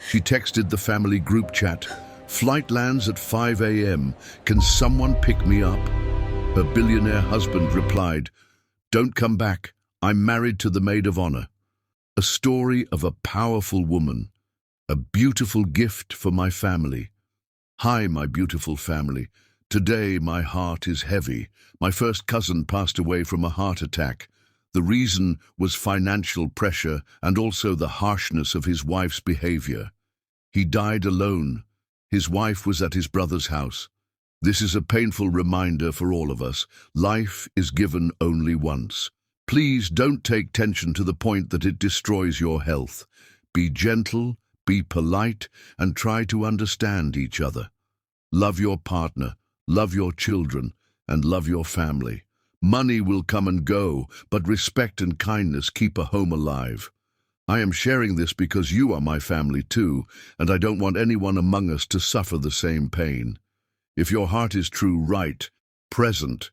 She texted the family group chat, "Flight lands at 5 a.m. Can someone pick me up?" Her billionaire husband replied, "Don't come back. I'm married to the maid of honor." A story of a powerful woman, a beautiful gift for my family. Hi, my beautiful family. Today my heart is heavy. My first cousin passed away from a heart attack. The reason was financial pressure and also the harshness of his wife's behavior. He died alone. His wife was at his brother's house. This is a painful reminder for all of us. Life is given only once. Please don't take tension to the point that it destroys your health. Be gentle, be polite, and try to understand each other. Love your partner, love your children, and love your family. Money will come and go, but respect and kindness keep a home alive. I am sharing this because you are my family too, and I don't want anyone among us to suffer the same pain. If your heart is true, right, present.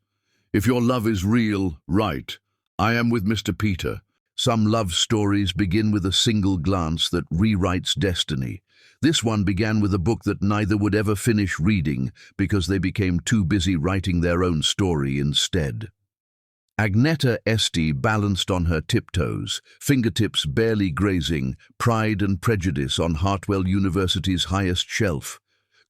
If your love is real, right. I am with Mr. Peter. Some love stories begin with a single glance that rewrites destiny. This one began with a book that neither would ever finish reading because they became too busy writing their own story instead. Agneta Esti balanced on her tiptoes, fingertips barely grazing, Pride and Prejudice on Hartwell University's highest shelf.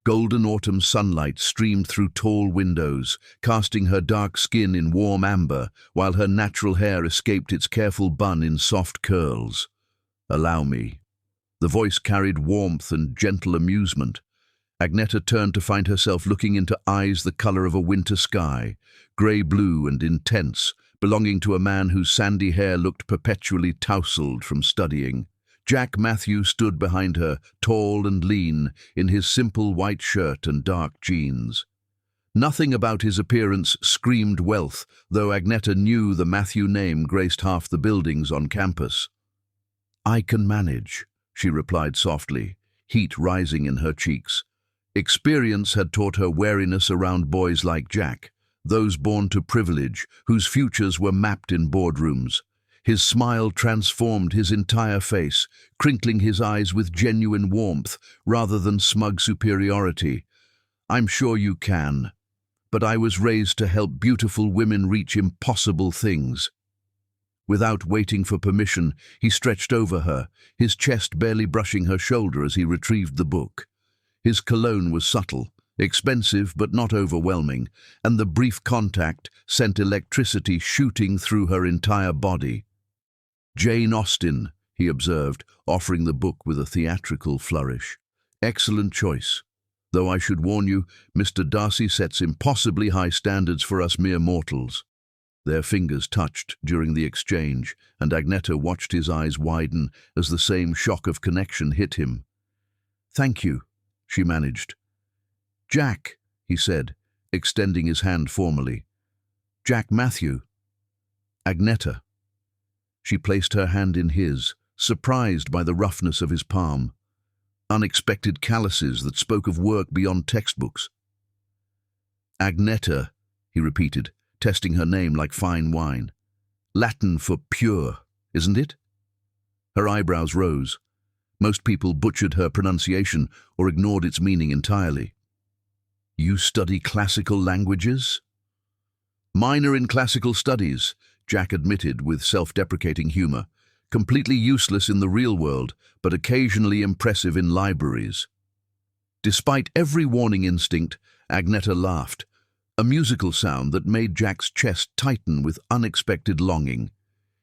Golden autumn sunlight streamed through tall windows, casting her dark skin in warm amber, while her natural hair escaped its careful bun in soft curls. "Allow me." The voice carried warmth and gentle amusement. Agneta turned to find herself looking into eyes the color of a winter sky, grey-blue and intense, belonging to a man whose sandy hair looked perpetually tousled from studying. Jack Matthew stood behind her, tall and lean, in his simple white shirt and dark jeans. Nothing about his appearance screamed wealth, though Agneta knew the Matthew name graced half the buildings on campus. "I can manage," she replied softly, heat rising in her cheeks. Experience had taught her wariness around boys like Jack, those born to privilege, whose futures were mapped in boardrooms. His smile transformed his entire face, crinkling his eyes with genuine warmth rather than smug superiority. "I'm sure you can, but I was raised to help beautiful women reach impossible things." Without waiting for permission, he stretched over her, his chest barely brushing her shoulder as he retrieved the book. His cologne was subtle, expensive but not overwhelming, and the brief contact sent electricity shooting through her entire body. "Jane Austen," he observed, offering the book with a theatrical flourish. "Excellent choice. Though I should warn you, Mr. Darcy sets impossibly high standards for us mere mortals." Their fingers touched during the exchange, and Agneta watched his eyes widen as the same shock of connection hit him. "Thank you," she managed. "Jack," he said, extending his hand formally. "Jack Matthew." "Agneta." She placed her hand in his, surprised by the roughness of his palm. Unexpected calluses that spoke of work beyond textbooks. "Agneta," he repeated, testing her name like fine wine. "Latin for pure, isn't it?" Her eyebrows rose. Most people butchered her pronunciation or ignored its meaning entirely. "You study classical languages?" "Minor in classical studies," Jack admitted with self-deprecating humor. "Completely useless in the real world, but occasionally impressive in libraries." Despite every warning instinct, Agneta laughed, a musical sound that made Jack's chest tighten with unexpected longing.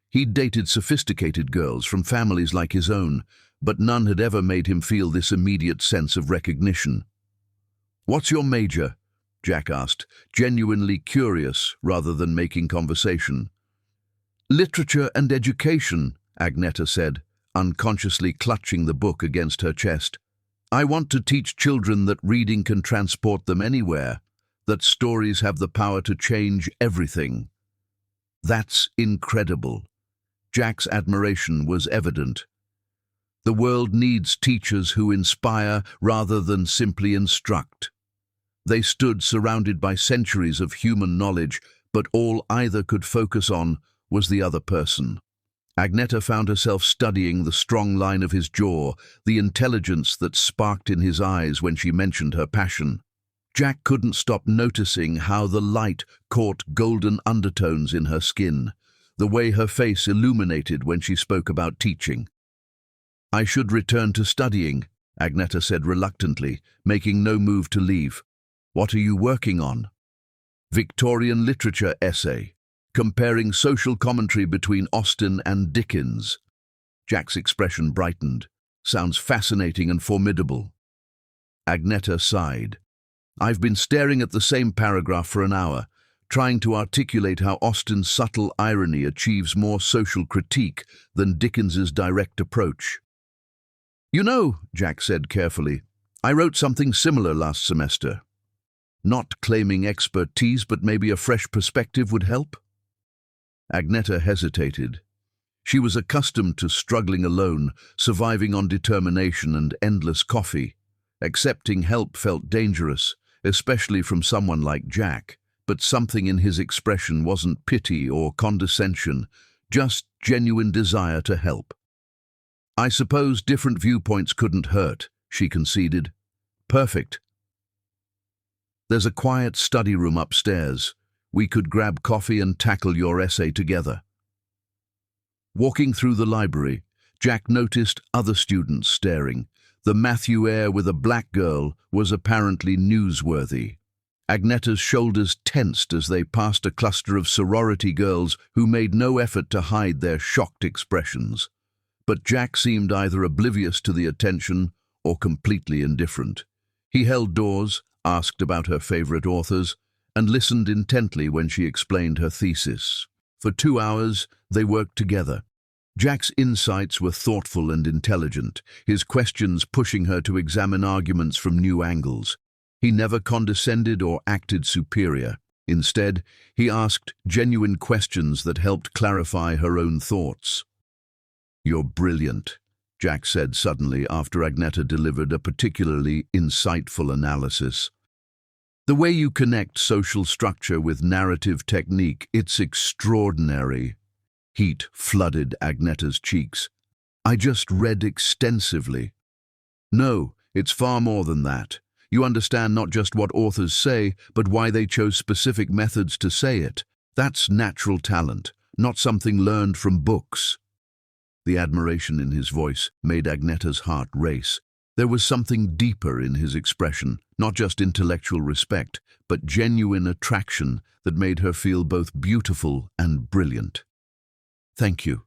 He'd dated sophisticated girls from families like his own, but none had ever made him feel this immediate sense of recognition. "What's your major?" Jack asked, genuinely curious rather than making conversation. "Literature and education," Agneta said, unconsciously clutching the book against her chest. "I want to teach children that reading can transport them anywhere, that stories have the power to change everything." "That's incredible." Jack's admiration was evident. "The world needs teachers who inspire rather than simply instruct." They stood surrounded by centuries of human knowledge, but all either could focus on was the other person. Agneta found herself studying the strong line of his jaw, the intelligence that sparked in his eyes when she mentioned her passion. Jack couldn't stop noticing how the light caught golden undertones in her skin, the way her face illuminated when she spoke about teaching. "I should return to studying," Agneta said reluctantly, making no move to leave. "What are you working on?" "Victorian literature essay, comparing social commentary between Austen and Dickens." Jack's expression brightened. "Sounds fascinating and formidable." Agneta sighed. "I've been staring at the same paragraph for an hour, trying to articulate how Austen's subtle irony achieves more social critique than Dickens's direct approach." "You know," Jack said carefully, "I wrote something similar last semester. Not claiming expertise, but maybe a fresh perspective would help." Agneta hesitated. She was accustomed to struggling alone, surviving on determination and endless coffee. Accepting help felt dangerous, especially from someone like Jack, but something in his expression wasn't pity or condescension, just genuine desire to help. "I suppose different viewpoints couldn't hurt," she conceded. "Perfect. There's a quiet study room upstairs. We could grab coffee and tackle your essay together." Walking through the library, Jack noticed other students staring. The Matthew air with a black girl was apparently newsworthy. Agneta's shoulders tensed as they passed a cluster of sorority girls who made no effort to hide their shocked expressions. But Jack seemed either oblivious to the attention or completely indifferent. He held doors, asked about her favorite authors, and listened intently when she explained her thesis. For 2 hours, they worked together. Jack's insights were thoughtful and intelligent, his questions pushing her to examine arguments from new angles. He never condescended or acted superior. Instead, he asked genuine questions that helped clarify her own thoughts. "You're brilliant," Jack said suddenly after Agneta delivered a particularly insightful analysis. "The way you connect social structure with narrative technique, it's extraordinary." Heat flooded Agneta's cheeks. "I just read extensively." "No, it's far more than that. You understand not just what authors say, but why they chose specific methods to say it. That's natural talent, not something learned from books." The admiration in his voice made Agneta's heart race. There was something deeper in his expression, not just intellectual respect, but genuine attraction that made her feel both beautiful and brilliant. "Thank you,"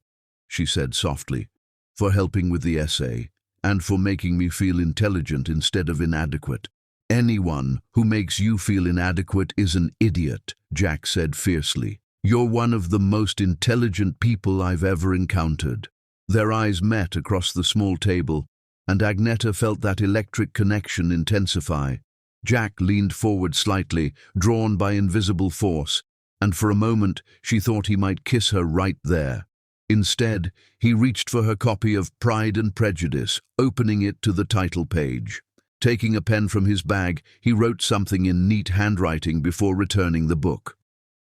she said softly, "for helping with the essay and for making me feel intelligent instead of inadequate." "Anyone who makes you feel inadequate is an idiot," Jack said fiercely. "You're one of the most intelligent people I've ever encountered." Their eyes met across the small table, and Agneta felt that electric connection intensify. Jack leaned forward slightly, drawn by invisible force, and for a moment she thought he might kiss her right there. Instead, he reached for her copy of Pride and Prejudice, opening it to the title page. Taking a pen from his bag, he wrote something in neat handwriting before returning the book.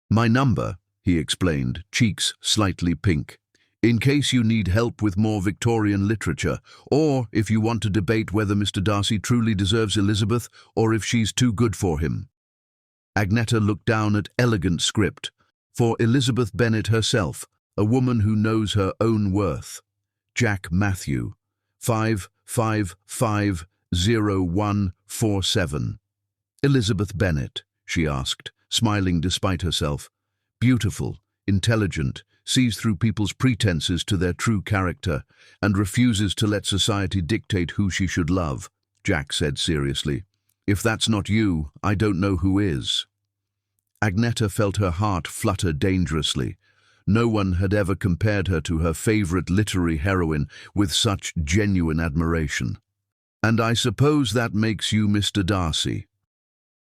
"My number," he explained, cheeks slightly pink, "in case you need help with more Victorian literature, or if you want to debate whether Mr. Darcy truly deserves Elizabeth or if she's too good for him." Agneta looked down at elegant script. "For Elizabeth Bennet herself, a woman who knows her own worth. Jack Matthew, 5550147. "Elizabeth Bennet," she asked, smiling despite herself. "Beautiful, intelligent, sees through people's pretenses to their true character, and refuses to let society dictate who she should love," Jack said seriously. "If that's not you, I don't know who is." Agneta felt her heart flutter dangerously. No one had ever compared her to her favorite literary heroine with such genuine admiration. "And I suppose that makes you Mr. Darcy."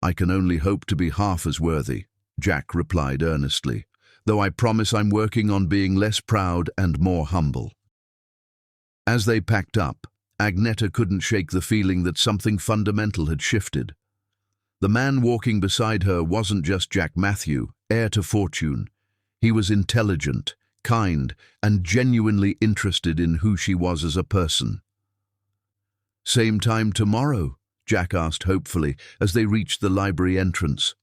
"I can only hope to be half as worthy," Jack replied earnestly, "though I promise I'm working on being less proud and more humble." As they packed up, Agneta couldn't shake the feeling that something fundamental had shifted. The man walking beside her wasn't just Jack Matthew, heir to fortune. He was intelligent, kind, and genuinely interested in who she was as a person. "Same time tomorrow?" Jack asked hopefully as they reached the library entrance.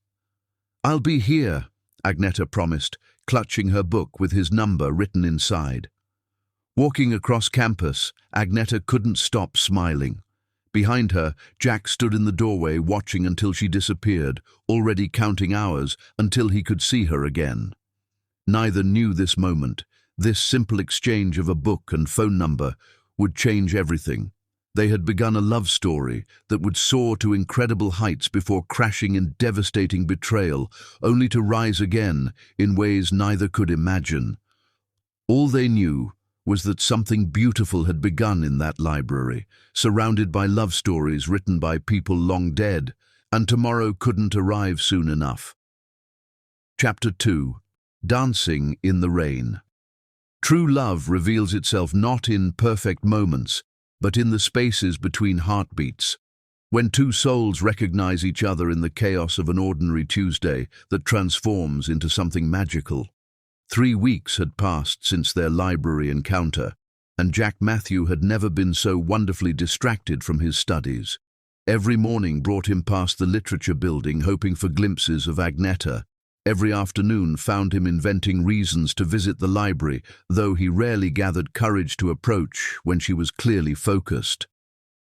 "I'll be here," Agneta promised, clutching her book with his number written inside. Walking across campus, Agneta couldn't stop smiling. Behind her, Jack stood in the doorway watching until she disappeared, already counting hours until he could see her again. Neither knew this moment. This simple exchange of a book and phone number would change everything. They had begun a love story that would soar to incredible heights before crashing in devastating betrayal, only to rise again in ways neither could imagine. All they knew was that something beautiful had begun in that library, surrounded by love stories written by people long dead, and tomorrow couldn't arrive soon enough. Chapter 2. Dancing in the Rain. True love reveals itself not in perfect moments, but in the spaces between heartbeats. When two souls recognize each other in the chaos of an ordinary Tuesday that transforms into something magical. 3 weeks had passed since their library encounter, and Jack Matthew had never been so wonderfully distracted from his studies. Every morning brought him past the literature building, hoping for glimpses of Agneta. Every afternoon found him inventing reasons to visit the library, though he rarely gathered courage to approach when she was clearly focused.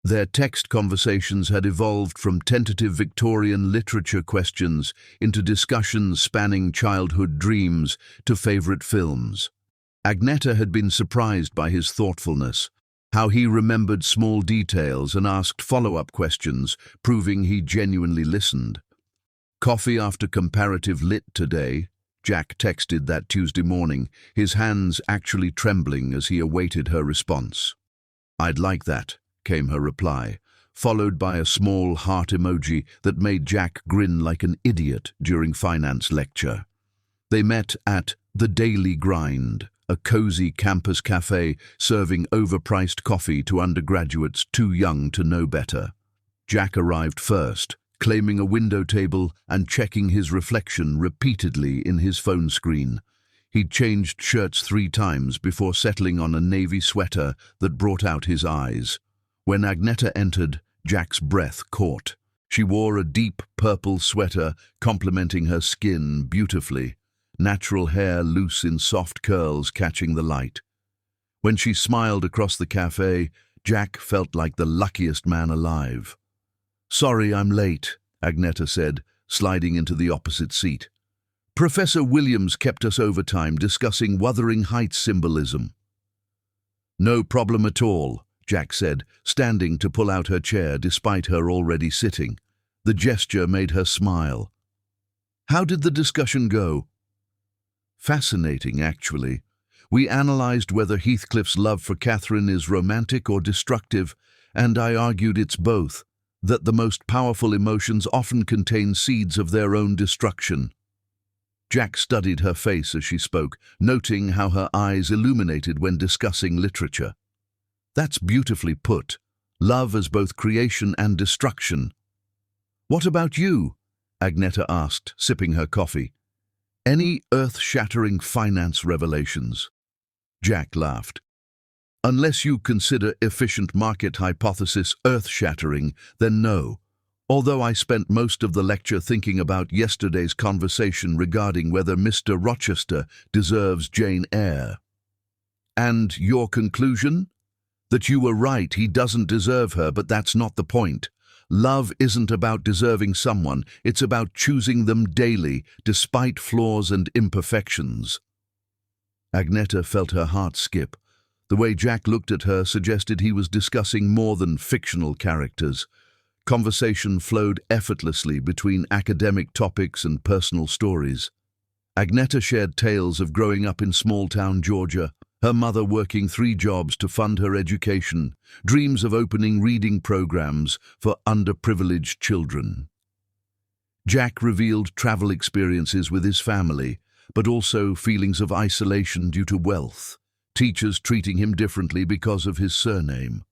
Their text conversations had evolved from tentative Victorian literature questions into discussions spanning childhood dreams to favorite films. Agneta had been surprised by his thoughtfulness, how he remembered small details and asked follow-up questions, proving he genuinely listened. "Coffee after comparative lit today," Jack texted that Tuesday morning, his hands actually trembling as he awaited her response. "I'd like that," came her reply, followed by a small heart emoji that made Jack grin like an idiot during finance lecture. They met at The Daily Grind, a cozy campus cafe serving overpriced coffee to undergraduates too young to know better. Jack arrived first, claiming a window table and checking his reflection repeatedly in his phone screen. He'd changed shirts 3 times before settling on a navy sweater that brought out his eyes. When Agneta entered, Jack's breath caught. She wore a deep purple sweater complementing her skin beautifully, natural hair loose in soft curls catching the light. When she smiled across the cafe, Jack felt like the luckiest man alive. "Sorry I'm late," Agneta said, sliding into the opposite seat. "Professor Williams kept us overtime discussing Wuthering Heights symbolism." "No problem at all," Jack said, standing to pull out her chair despite her already sitting. The gesture made her smile. "How did the discussion go?" "Fascinating, actually. We analyzed whether Heathcliff's love for Catherine is romantic or destructive, and I argued it's both, that the most powerful emotions often contain seeds of their own destruction." Jack studied her face as she spoke, noting how her eyes illuminated when discussing literature. "That's beautifully put. Love as both creation and destruction." "What about you?" Agneta asked, sipping her coffee. "Any earth-shattering finance revelations?" Jack laughed. "Unless you consider efficient market hypothesis earth-shattering, then no. Although I spent most of the lecture thinking about yesterday's conversation regarding whether Mr. Rochester deserves Jane Eyre." "And your conclusion?" "That you were right, he doesn't deserve her, but that's not the point. Love isn't about deserving someone, it's about choosing them daily, despite flaws and imperfections." Agneta felt her heart skip. The way Jack looked at her suggested he was discussing more than fictional characters. Conversation flowed effortlessly between academic topics and personal stories. Agneta shared tales of growing up in small-town Georgia, her mother working 3 jobs to fund her education, dreams of opening reading programs for underprivileged children. Jack revealed travel experiences with his family, but also feelings of isolation due to wealth, teachers treating him differently because of his surname.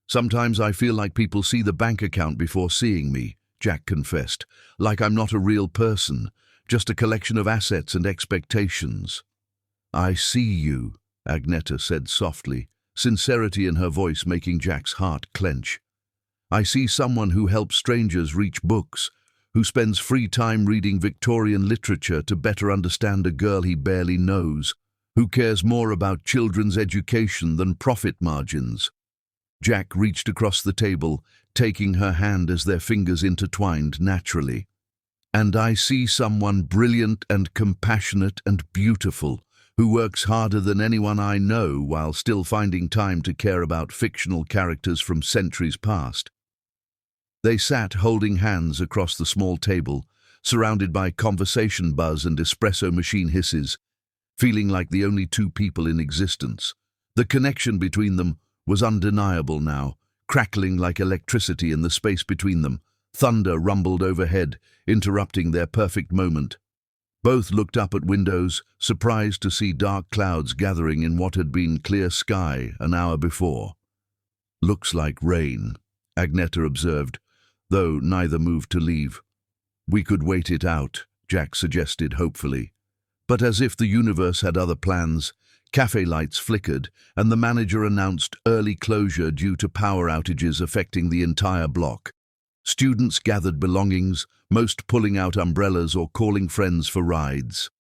"Sometimes I feel like people see the bank account before seeing me," Jack confessed, "like I'm not a real person, just a collection of assets and expectations." I see you, Agneta said softly, sincerity in her voice making Jack's heart clench. I see someone who helps strangers reach books, who spends free time reading Victorian literature to better understand a girl he barely knows, who cares more about children's education than profit margins. Jack reached across the table, taking her hand as their fingers intertwined naturally. And I see someone brilliant and compassionate and beautiful, who works harder than anyone I know while still finding time to care about fictional characters from centuries past. They sat holding hands across the small table, surrounded by conversation buzz and espresso machine hisses, feeling like the only two people in existence. The connection between them was undeniable now, crackling like electricity in the space between them. Thunder rumbled overhead, interrupting their perfect moment. Both looked up at windows, surprised to see dark clouds gathering in what had been clear sky an hour before. Looks like rain, Agneta observed, though neither moved to leave. We could wait it out, Jack suggested hopefully. But as if the universe had other plans, cafe lights flickered, and the manager announced early closure due to power outages affecting the entire block. Students gathered belongings, most pulling out umbrellas or calling friends for rides.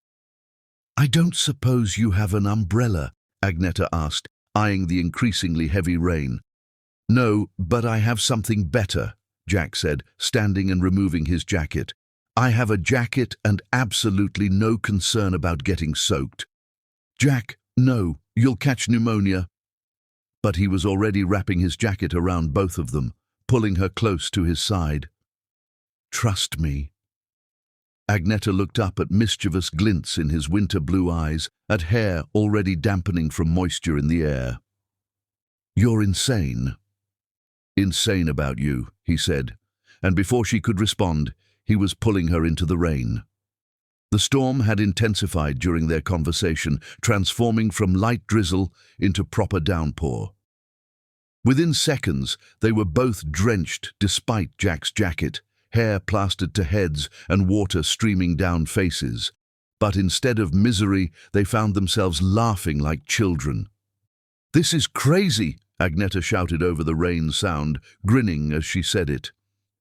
I don't suppose you have an umbrella, Agneta asked, eyeing the increasingly heavy rain. No, but I have something better, Jack said, standing and removing his jacket. I have a jacket and absolutely no concern about getting soaked. Jack, no, you'll catch pneumonia. But he was already wrapping his jacket around both of them, pulling her close to his side. Trust me. Agneta looked up at mischievous glints in his winter blue eyes, at hair already dampening from moisture in the air. You're insane. Insane about you, he said, and before she could respond, he was pulling her into the rain. The storm had intensified during their conversation, transforming from light drizzle into proper downpour. Within seconds, they were both drenched despite Jack's jacket, hair plastered to heads and water streaming down faces. But instead of misery, they found themselves laughing like children. This is crazy, Agneta shouted over the rain sound, grinning as she said it.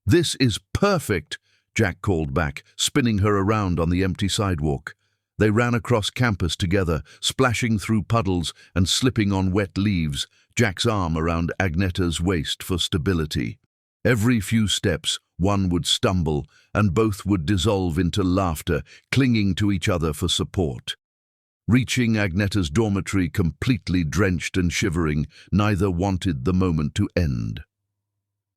This is perfect, Jack called back, spinning her around on the empty sidewalk. They ran across campus together, splashing through puddles and slipping on wet leaves, Jack's arm around Agneta's waist for stability. Every few steps, one would stumble, and both would dissolve into laughter, clinging to each other for support. Reaching Agneta's dormitory completely drenched and shivering, neither wanted the moment to end.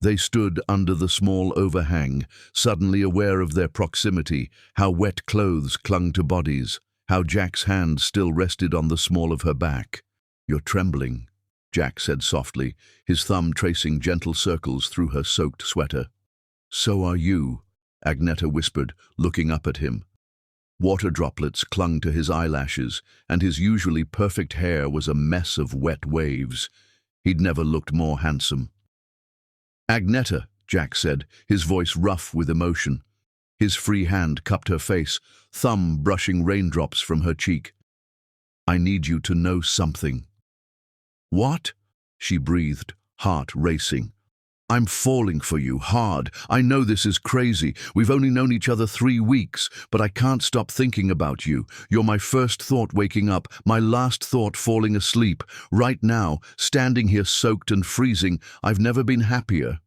They stood under the small overhang, suddenly aware of their proximity, how wet clothes clung to bodies, how Jack's hand still rested on the small of her back. You're trembling, Jack said softly, his thumb tracing gentle circles through her soaked sweater. So are you, Agneta whispered, looking up at him. Water droplets clung to his eyelashes, and his usually perfect hair was a mess of wet waves. He'd never looked more handsome. Agneta, Jack said, his voice rough with emotion. His free hand cupped her face, thumb brushing raindrops from her cheek. I need you to know something. What? She breathed, heart racing. I'm falling for you, hard. I know this is crazy. We've only known each other 3 weeks, but I can't stop thinking about you. You're my first thought waking up, my last thought falling asleep. Right now, standing here soaked and freezing, I've never been happier.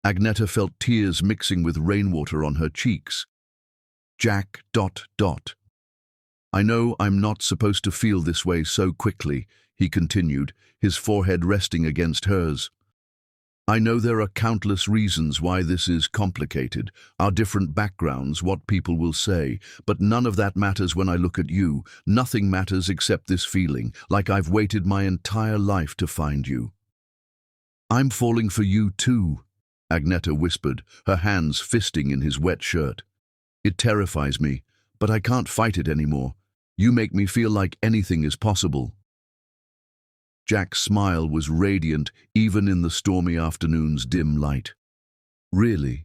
Agneta felt tears mixing with rainwater on her cheeks. Jack ... I know I'm not supposed to feel this way so quickly, he continued, his forehead resting against hers. I know there are countless reasons why this is complicated, our different backgrounds, what people will say, but none of that matters when I look at you. Nothing matters except this feeling, like I've waited my entire life to find you. I'm falling for you too, Agneta whispered, her hands fisting in his wet shirt. It terrifies me, but I can't fight it anymore. You make me feel like anything is possible. Jack's smile was radiant even in the stormy afternoon's dim light. Really?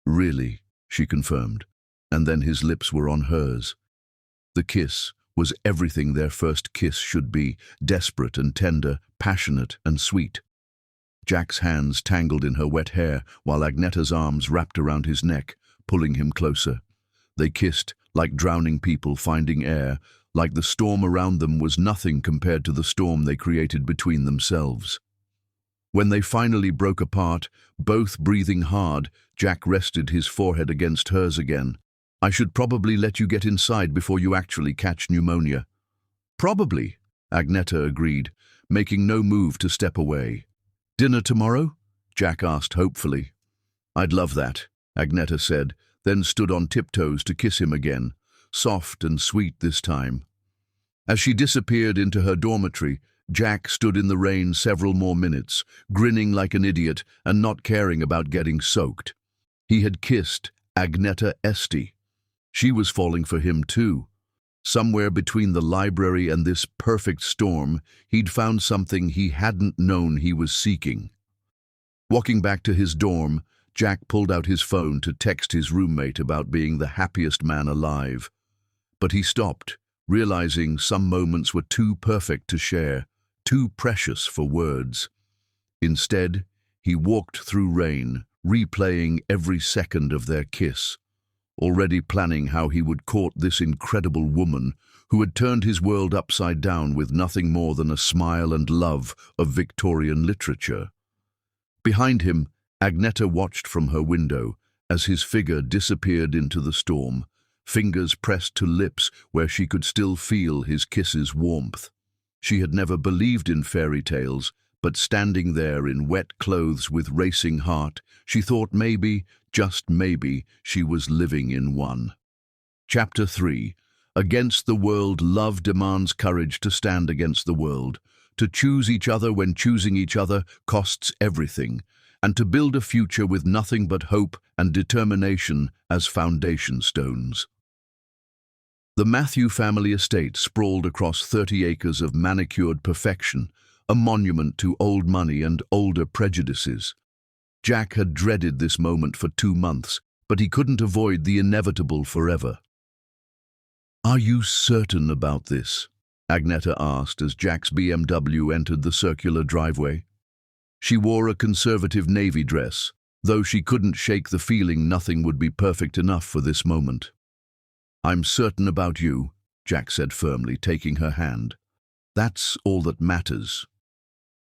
Really, she confirmed, and then his lips were on hers. The kiss, was everything their first kiss should be, desperate and tender, passionate and sweet. Jack's hands tangled in her wet hair, while Agnetta's arms wrapped around his neck, pulling him closer. They kissed, like drowning people finding air, like the storm around them was nothing compared to the storm they created between themselves. When they finally broke apart, both breathing hard, Jack rested his forehead against hers again. "I should probably let you get inside before you actually catch pneumonia." "Probably," Agnetta agreed, making no move to step away. "Dinner tomorrow?" Jack asked hopefully. "I'd love that," Agnetta said, then stood on tiptoes to kiss him again, soft and sweet this time. As she disappeared into her dormitory, Jack stood in the rain several more minutes, grinning like an idiot and not caring about getting soaked. He had kissed Agnetta Esti. She was falling for him too. Somewhere between the library and this perfect storm, he'd found something he hadn't known he was seeking. Walking back to his dorm, Jack pulled out his phone to text his roommate about being the happiest man alive. But he stopped, realizing some moments were too perfect to share, too precious for words. Instead, he walked through rain, replaying every second of their kiss, already planning how he would court this incredible woman who had turned his world upside down with nothing more than a smile and love of Victorian literature. Behind him, Agnetta watched from her window as his figure disappeared into the storm, fingers pressed to lips where she could still feel his kiss's warmth. She had never believed in fairy tales, but standing there in wet clothes with racing heart, she thought maybe, just maybe, she was living in one. Chapter 3. Against the world, love demands courage to stand against the world. To choose each other when choosing each other costs everything, and to build a future with nothing but hope and determination as foundation stones. The Matthew family estate sprawled across 30 acres of manicured perfection, a monument to old money and older prejudices. Jack had dreaded this moment for 2 months, but he couldn't avoid the inevitable forever. "Are you certain about this?" Agnetta asked as Jack's BMW entered the circular driveway. She wore a conservative navy dress, though she couldn't shake the feeling nothing would be perfect enough for this moment. "I'm certain about you," Jack said firmly, taking her hand. "That's all that matters."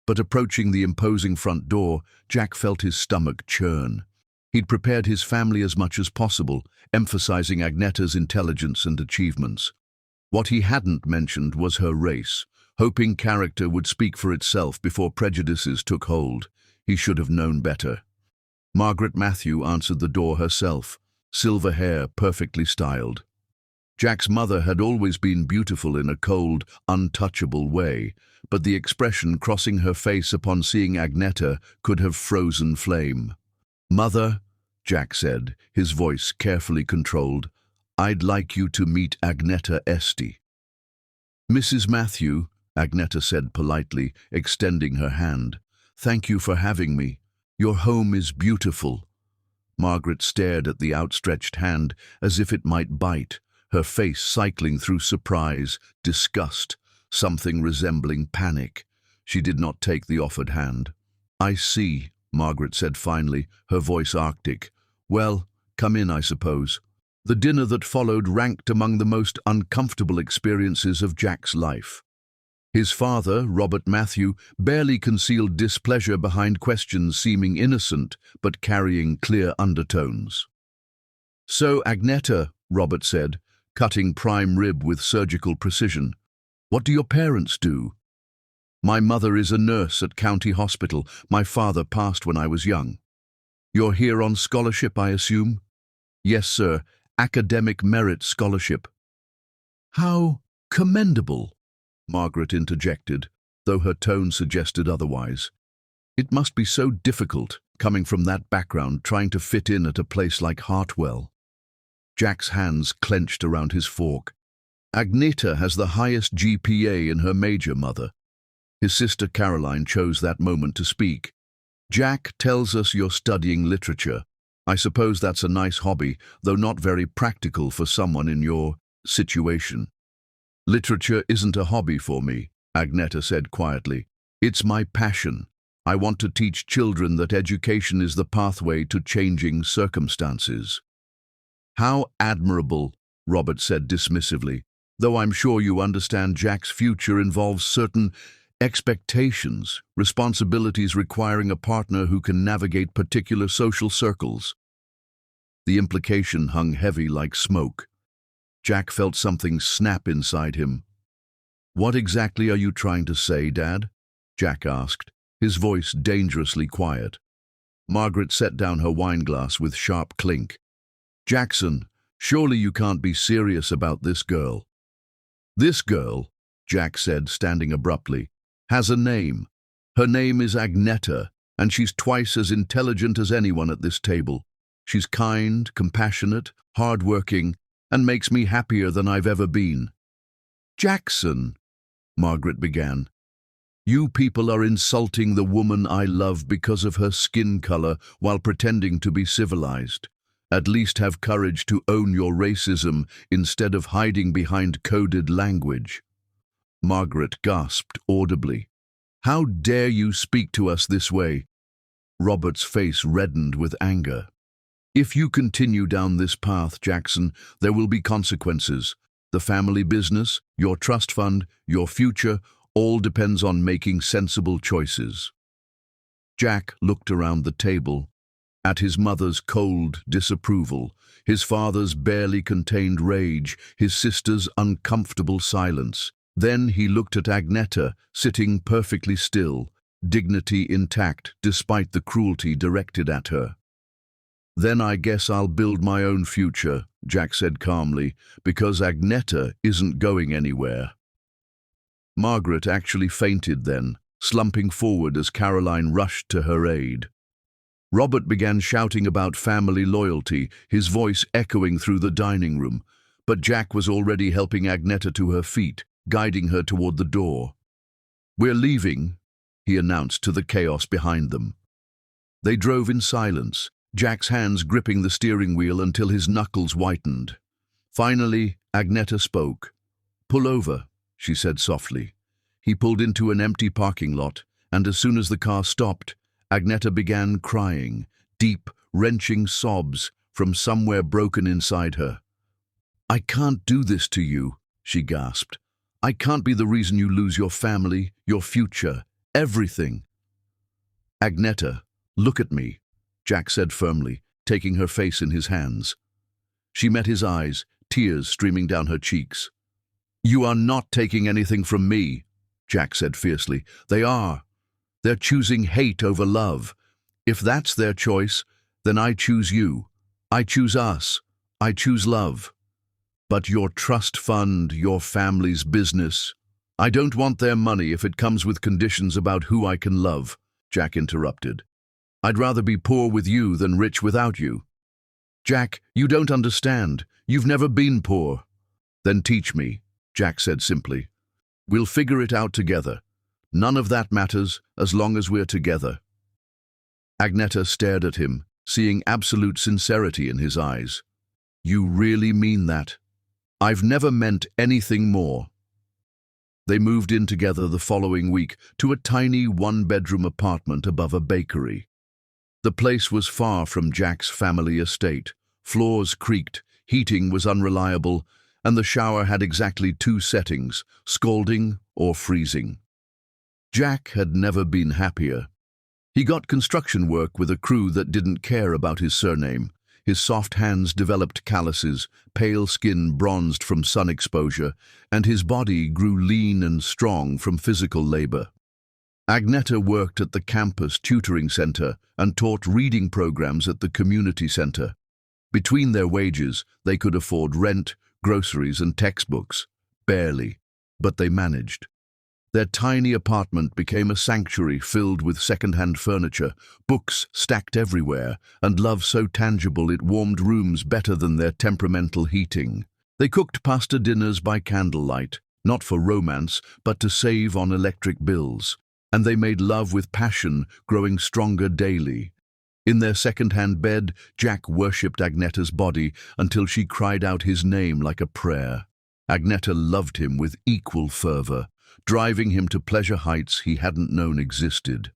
But approaching the imposing front door, Jack felt his stomach churn. He'd prepared his family as much as possible, emphasizing Agnetta's intelligence and achievements. What he hadn't mentioned was her race, hoping character would speak for itself before prejudices took hold. He should have known better. Margaret Matthew answered the door herself, silver hair perfectly styled. Jack's mother had always been beautiful in a cold, untouchable way, but the expression crossing her face upon seeing Agnetta could have frozen flame. "Mother," Jack said, his voice carefully controlled, "I'd like you to meet Agnetta Esti." "Mrs. Matthew," Agnetta said politely, extending her hand. "Thank you for having me. Your home is beautiful." Margaret stared at the outstretched hand as if it might bite, her face cycling through surprise, disgust, something resembling panic. She did not take the offered hand. "I see," Margaret said finally, her voice arctic. "Well, come in, I suppose." The dinner that followed ranked among the most uncomfortable experiences of Jack's life. His father, Robert Matthew, barely concealed displeasure behind questions seeming innocent but carrying clear undertones. "So, Agnetta," Robert said, cutting prime rib with surgical precision, "what do your parents do?" "My mother is a nurse at County Hospital. My father passed when I was young." "You're here on scholarship, I assume?" "Yes, sir. Academic merit scholarship." "How commendable," Margaret interjected, though her tone suggested otherwise. "It must be so difficult, coming from that background, trying to fit in at a place like Hartwell." Jack's hands clenched around his fork. "Agnetta has the highest GPA in her major, mother." His sister Caroline chose that moment to speak. "Jack tells us you're studying literature. I suppose that's a nice hobby, though not very practical for someone in your situation." Literature isn't a hobby for me, Agneta said quietly. It's my passion. I want to teach children that education is the pathway to changing circumstances. How admirable, Robert said dismissively, though I'm sure you understand Jack's future involves certain expectations, responsibilities requiring a partner who can navigate particular social circles. The implication hung heavy like smoke. Jack felt something snap inside him. What exactly are you trying to say, Dad? Jack asked, his voice dangerously quiet. Margaret set down her wineglass with sharp clink. Jackson, surely you can't be serious about this girl. This girl, Jack said, standing abruptly, has a name. Her name is Agneta, and she's twice as intelligent as anyone at this table. She's kind, compassionate, hard-working, and makes me happier than I've ever been. Jackson, Margaret began, you people are insulting the woman I love because of her skin color while pretending to be civilized. At least have courage to own your racism instead of hiding behind coded language. Margaret gasped audibly. How dare you speak to us this way? Robert's face reddened with anger. If you continue down this path, Jackson, there will be consequences. The family business, your trust fund, your future, all depends on making sensible choices. Jack looked around the table, at his mother's cold disapproval, his father's barely contained rage, his sister's uncomfortable silence. Then he looked at Agneta, sitting perfectly still, dignity intact despite the cruelty directed at her. Then I guess I'll build my own future, Jack said calmly, because Agneta isn't going anywhere. Margaret actually fainted then, slumping forward as Caroline rushed to her aid. Robert began shouting about family loyalty, his voice echoing through the dining room, but Jack was already helping Agneta to her feet, guiding her toward the door. We're leaving, he announced to the chaos behind them. They drove in silence, Jack's hands gripping the steering wheel until his knuckles whitened. Finally, Agneta spoke. Pull over, she said softly. He pulled into an empty parking lot, and as soon as the car stopped, Agneta began crying, deep, wrenching sobs from somewhere broken inside her. I can't do this to you, she gasped. I can't be the reason you lose your family, your future, everything. Agneta, look at me, Jack said firmly, taking her face in his hands. She met his eyes, tears streaming down her cheeks. You are not taking anything from me, Jack said fiercely. They are. They're choosing hate over love. If that's their choice, then I choose you. I choose us. I choose love. But your trust fund, your family's business. I don't want their money if it comes with conditions about who I can love, Jack interrupted. I'd rather be poor with you than rich without you. Jack, you don't understand. You've never been poor. Then teach me, Jack said simply. We'll figure it out together. None of that matters as long as we're together. Agneta stared at him, seeing absolute sincerity in his eyes. You really mean that? I've never meant anything more. They moved in together the following week to a tiny one-bedroom apartment above a bakery. The place was far from Jack's family estate. Floors creaked, heating was unreliable, and the shower had exactly 2 settings, scalding or freezing. Jack had never been happier. He got construction work with a crew that didn't care about his surname. His soft hands developed calluses, pale skin bronzed from sun exposure, and his body grew lean and strong from physical labor. Agneta worked at the campus tutoring center and taught reading programs at the community center. Between their wages, they could afford rent, groceries, and textbooks. Barely, but they managed. Their tiny apartment became a sanctuary filled with second-hand furniture, books stacked everywhere, and love so tangible it warmed rooms better than their temperamental heating. They cooked pasta dinners by candlelight, not for romance, but to save on electric bills. And they made love with passion, growing stronger daily. In their second-hand bed, Jack worshipped Agneta's body until she cried out his name like a prayer. Agneta loved him with equal fervor, driving him to pleasure heights he hadn't known existed.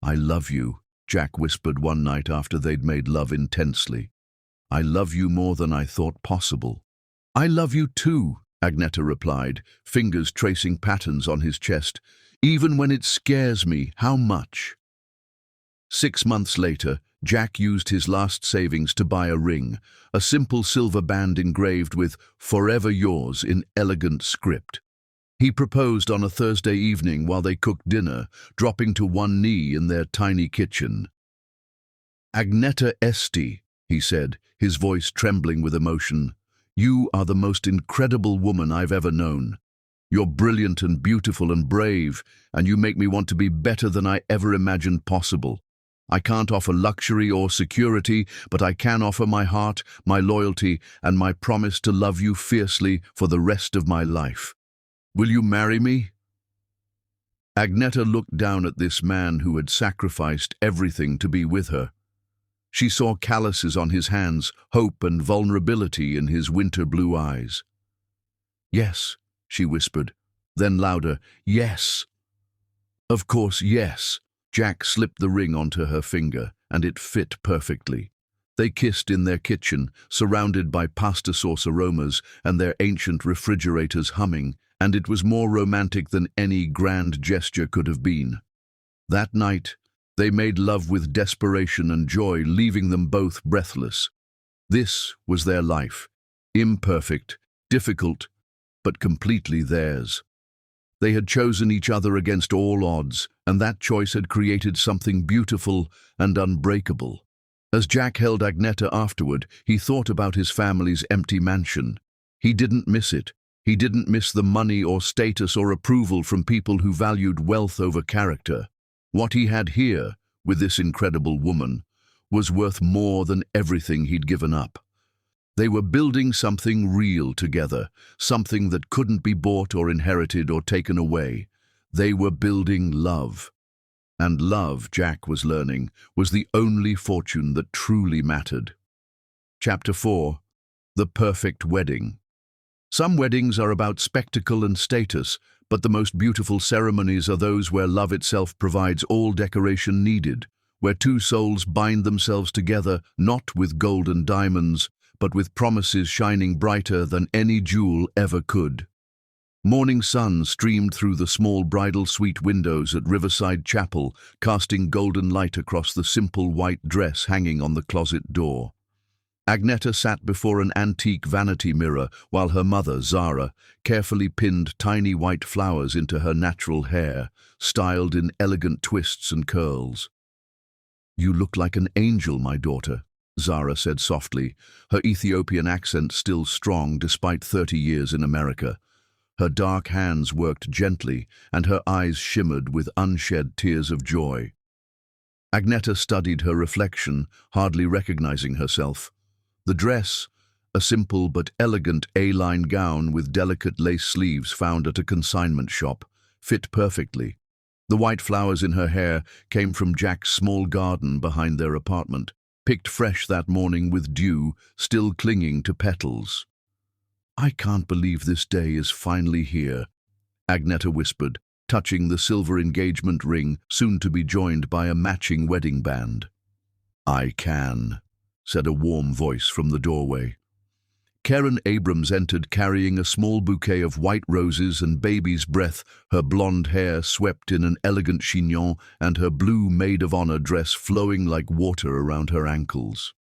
"I love you," Jack whispered one night after they'd made love intensely. "I love you more than I thought possible." "I love you too," Agneta replied, fingers tracing patterns on his chest. "Even when it scares me, how much?" 6 months later, Jack used his last savings to buy a ring, a simple silver band engraved with "Forever Yours" in elegant script. He proposed on a Thursday evening while they cooked dinner, dropping to one knee in their tiny kitchen. "Agneta Esti," he said, his voice trembling with emotion, "you are the most incredible woman I've ever known. You're brilliant and beautiful and brave, and you make me want to be better than I ever imagined possible. I can't offer luxury or security, but I can offer my heart, my loyalty, and my promise to love you fiercely for the rest of my life. Will you marry me?" Agneta looked down at this man who had sacrificed everything to be with her. She saw calluses on his hands, hope and vulnerability in his winter blue eyes. "Yes," she whispered, then louder, "Yes." "Of course, yes." Jack slipped the ring onto her finger, and it fit perfectly. They kissed in their kitchen, surrounded by pasta sauce aromas and their ancient refrigerators humming, and it was more romantic than any grand gesture could have been. That night, they made love with desperation and joy, leaving them both breathless. This was their life, imperfect, difficult, but completely theirs. They had chosen each other against all odds, and that choice had created something beautiful and unbreakable. As Jack held Agneta afterward, he thought about his family's empty mansion. He didn't miss it. He didn't miss the money or status or approval from people who valued wealth over character. What he had here, with this incredible woman, was worth more than everything he'd given up. They were building something real together, something that couldn't be bought or inherited or taken away. They were building love. And love, Jack was learning, was the only fortune that truly mattered. Chapter 4. The Perfect Wedding. Some weddings are about spectacle and status, but the most beautiful ceremonies are those where love itself provides all decoration needed, where two souls bind themselves together not with gold and diamonds, but with promises shining brighter than any jewel ever could. Morning sun streamed through the small bridal suite windows at Riverside Chapel, casting golden light across the simple white dress hanging on the closet door. Agneta sat before an antique vanity mirror while her mother, Zara, carefully pinned tiny white flowers into her natural hair, styled in elegant twists and curls. "You look like an angel, my daughter," Zara said softly, her Ethiopian accent still strong despite 30 years in America. Her dark hands worked gently, and her eyes shimmered with unshed tears of joy. Agneta studied her reflection, hardly recognizing herself. The dress, a simple but elegant A-line gown with delicate lace sleeves found at a consignment shop, fit perfectly. The white flowers in her hair came from Jack's small garden behind their apartment, picked fresh that morning with dew still clinging to petals. "I can't believe this day is finally here," Agneta whispered, touching the silver engagement ring soon to be joined by a matching wedding band. "I can," said a warm voice from the doorway. Karen Abrams entered carrying a small bouquet of white roses and baby's breath, her blonde hair swept in an elegant chignon and her blue maid of honor dress flowing like water around her ankles.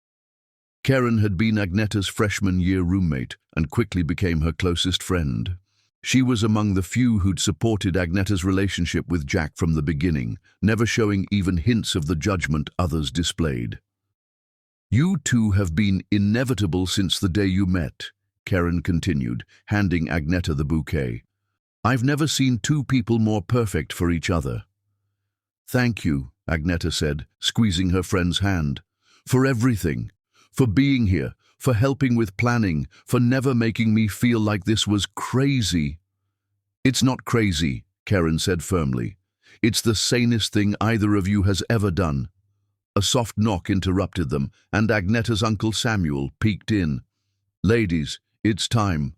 Karen had been Agneta's freshman year roommate and quickly became her closest friend. She was among the few who'd supported Agneta's relationship with Jack from the beginning, never showing even hints of the judgment others displayed. "You two have been inevitable since the day you met," Karen continued, handing Agneta the bouquet. "I've never seen two people more perfect for each other." "Thank you," Agneta said, squeezing her friend's hand. "For everything. For being here, for helping with planning, for never making me feel like this was crazy." "It's not crazy," Karen said firmly. "It's the sanest thing either of you has ever done." A soft knock interrupted them, and Agneta's Uncle Samuel peeked in. "Ladies, it's time."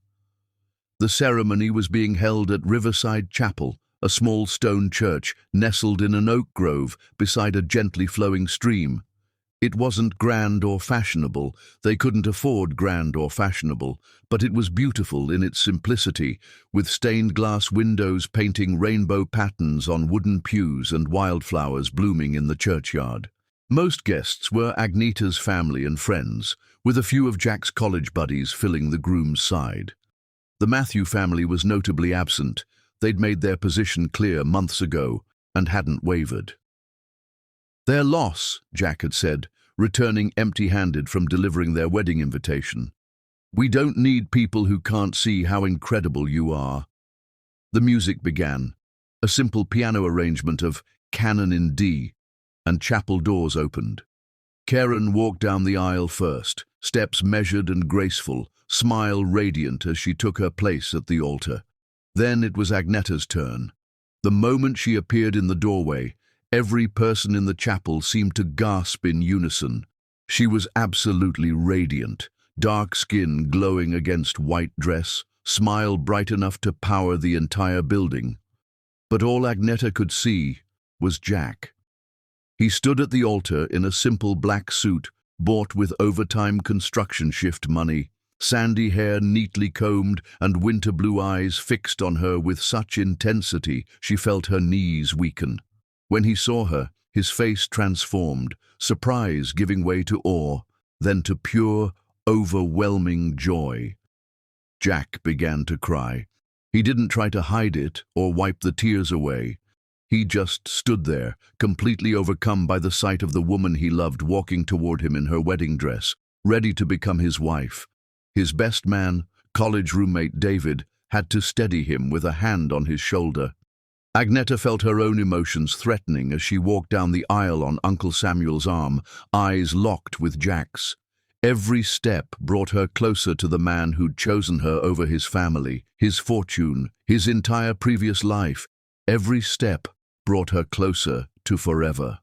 The ceremony was being held at Riverside Chapel, a small stone church nestled in an oak grove beside a gently flowing stream. It wasn't grand or fashionable, they couldn't afford grand or fashionable, but it was beautiful in its simplicity, with stained glass windows painting rainbow patterns on wooden pews and wildflowers blooming in the churchyard. Most guests were Agneta's family and friends, with a few of Jack's college buddies filling the groom's side. The Matthew family was notably absent. They'd made their position clear months ago and hadn't wavered. "Their loss," Jack had said, returning empty-handed from delivering their wedding invitation. "We don't need people who can't see how incredible you are." The music began, a simple piano arrangement of Canon in D, and chapel doors opened. Karen walked down the aisle first, steps measured and graceful, smile radiant as she took her place at the altar. Then it was Agneta's turn. The moment she appeared in the doorway, every person in the chapel seemed to gasp in unison. She was absolutely radiant, dark skin glowing against white dress, smile bright enough to power the entire building. But all Agneta could see was Jack. He stood at the altar in a simple black suit, bought with overtime construction shift money, sandy hair neatly combed and winter blue eyes fixed on her with such intensity she felt her knees weaken. When he saw her, his face transformed, surprise giving way to awe, then to pure, overwhelming joy. Jack began to cry. He didn't try to hide it or wipe the tears away. He just stood there, completely overcome by the sight of the woman he loved walking toward him in her wedding dress, ready to become his wife. His best man, college roommate David, had to steady him with a hand on his shoulder. Agneta felt her own emotions threatening as she walked down the aisle on Uncle Samuel's arm, eyes locked with Jack's. Every step brought her closer to the man who'd chosen her over his family, his fortune, his entire previous life. Every step brought her closer to forever.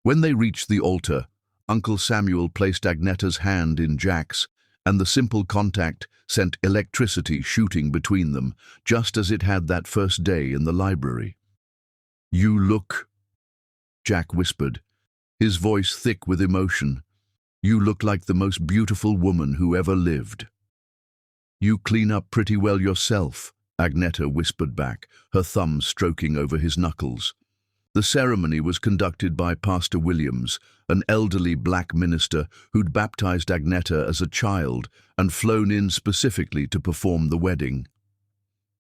When they reached the altar, Uncle Samuel placed Agneta's hand in Jack's, and the simple contact sent electricity shooting between them, just as it had that first day in the library. "You look," Jack whispered, his voice thick with emotion. "You look like the most beautiful woman who ever lived." "You clean up pretty well yourself," Agneta whispered back, her thumb stroking over his knuckles. The ceremony was conducted by Pastor Williams, an elderly black minister who'd baptized Agneta as a child and flown in specifically to perform the wedding.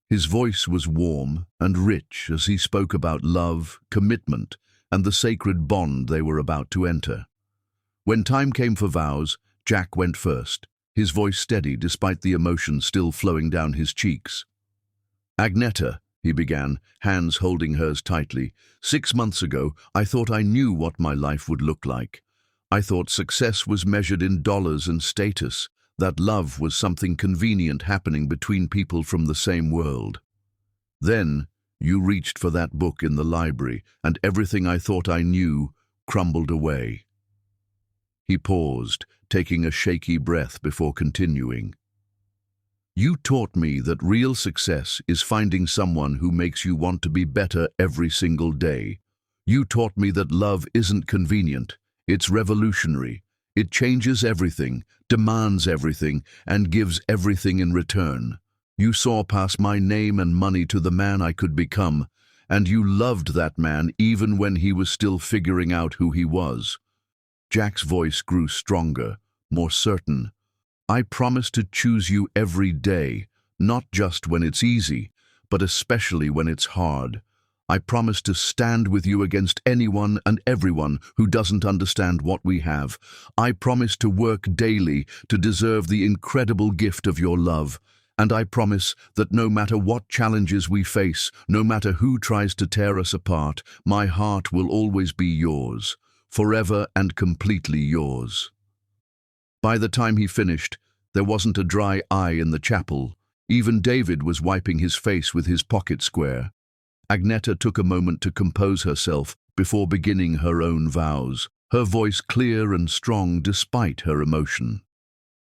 His voice was warm and rich as he spoke about love, commitment, and the sacred bond they were about to enter. When time came for vows, Jack went first, his voice steady despite the emotion still flowing down his cheeks. "Agneta," he began, hands holding hers tightly, "6 months ago, I thought I knew what my life would look like. I thought success was measured in dollars and status, that love was something convenient happening between people from the same world. Then, you reached for that book in the library, and everything I thought I knew crumbled away." He paused, taking a shaky breath before continuing. "You taught me that real success is finding someone who makes you want to be better every single day. You taught me that love isn't convenient, it's revolutionary. It changes everything, demands everything, and gives everything in return. You saw past my name and money to the man I could become, and you loved that man even when he was still figuring out who he was." Jack's voice grew stronger, more certain. "I promise to choose you every day, not just when it's easy, but especially when it's hard. I promise to stand with you against anyone and everyone who doesn't understand what we have. I promise to work daily to deserve the incredible gift of your love. And I promise that no matter what challenges we face, no matter who tries to tear us apart, my heart will always be yours, forever and completely yours." By the time he finished, there wasn't a dry eye in the chapel. Even David was wiping his face with his pocket square. Agneta took a moment to compose herself before beginning her own vows, her voice clear and strong despite her emotion.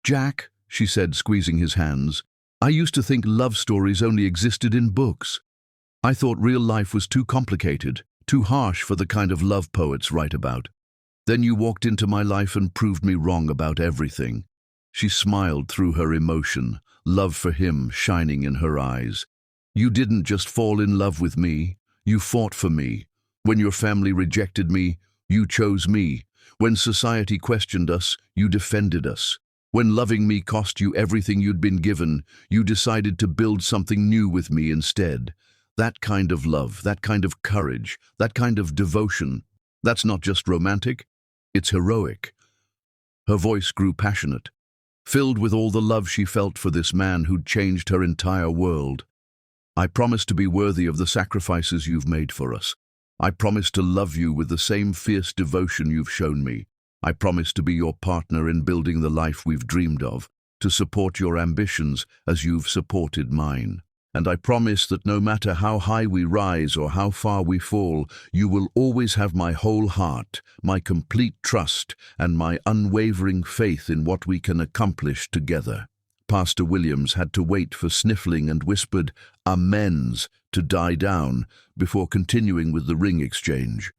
"Jack," she said, squeezing his hands, I used to think love stories only existed in books. I thought real life was too complicated, too harsh for the kind of love poets write about. Then you walked into my life and proved me wrong about everything." She smiled through her emotion, love for him shining in her eyes. "You didn't just fall in love with me, you fought for me. When your family rejected me, you chose me. When society questioned us, you defended us. When loving me cost you everything you'd been given, you decided to build something new with me instead. That kind of love, that kind of courage, that kind of devotion, that's not just romantic, it's heroic." Her voice grew passionate, filled with all the love she felt for this man who'd changed her entire world. "I promise to be worthy of the sacrifices you've made for us. I promise to love you with the same fierce devotion you've shown me. I promise to be your partner in building the life we've dreamed of, to support your ambitions as you've supported mine. And I promise that no matter how high we rise or how far we fall, you will always have my whole heart, my complete trust, and my unwavering faith in what we can accomplish together." Pastor Williams had to wait for sniffling and whispered amens to die down before continuing with the ring exchange.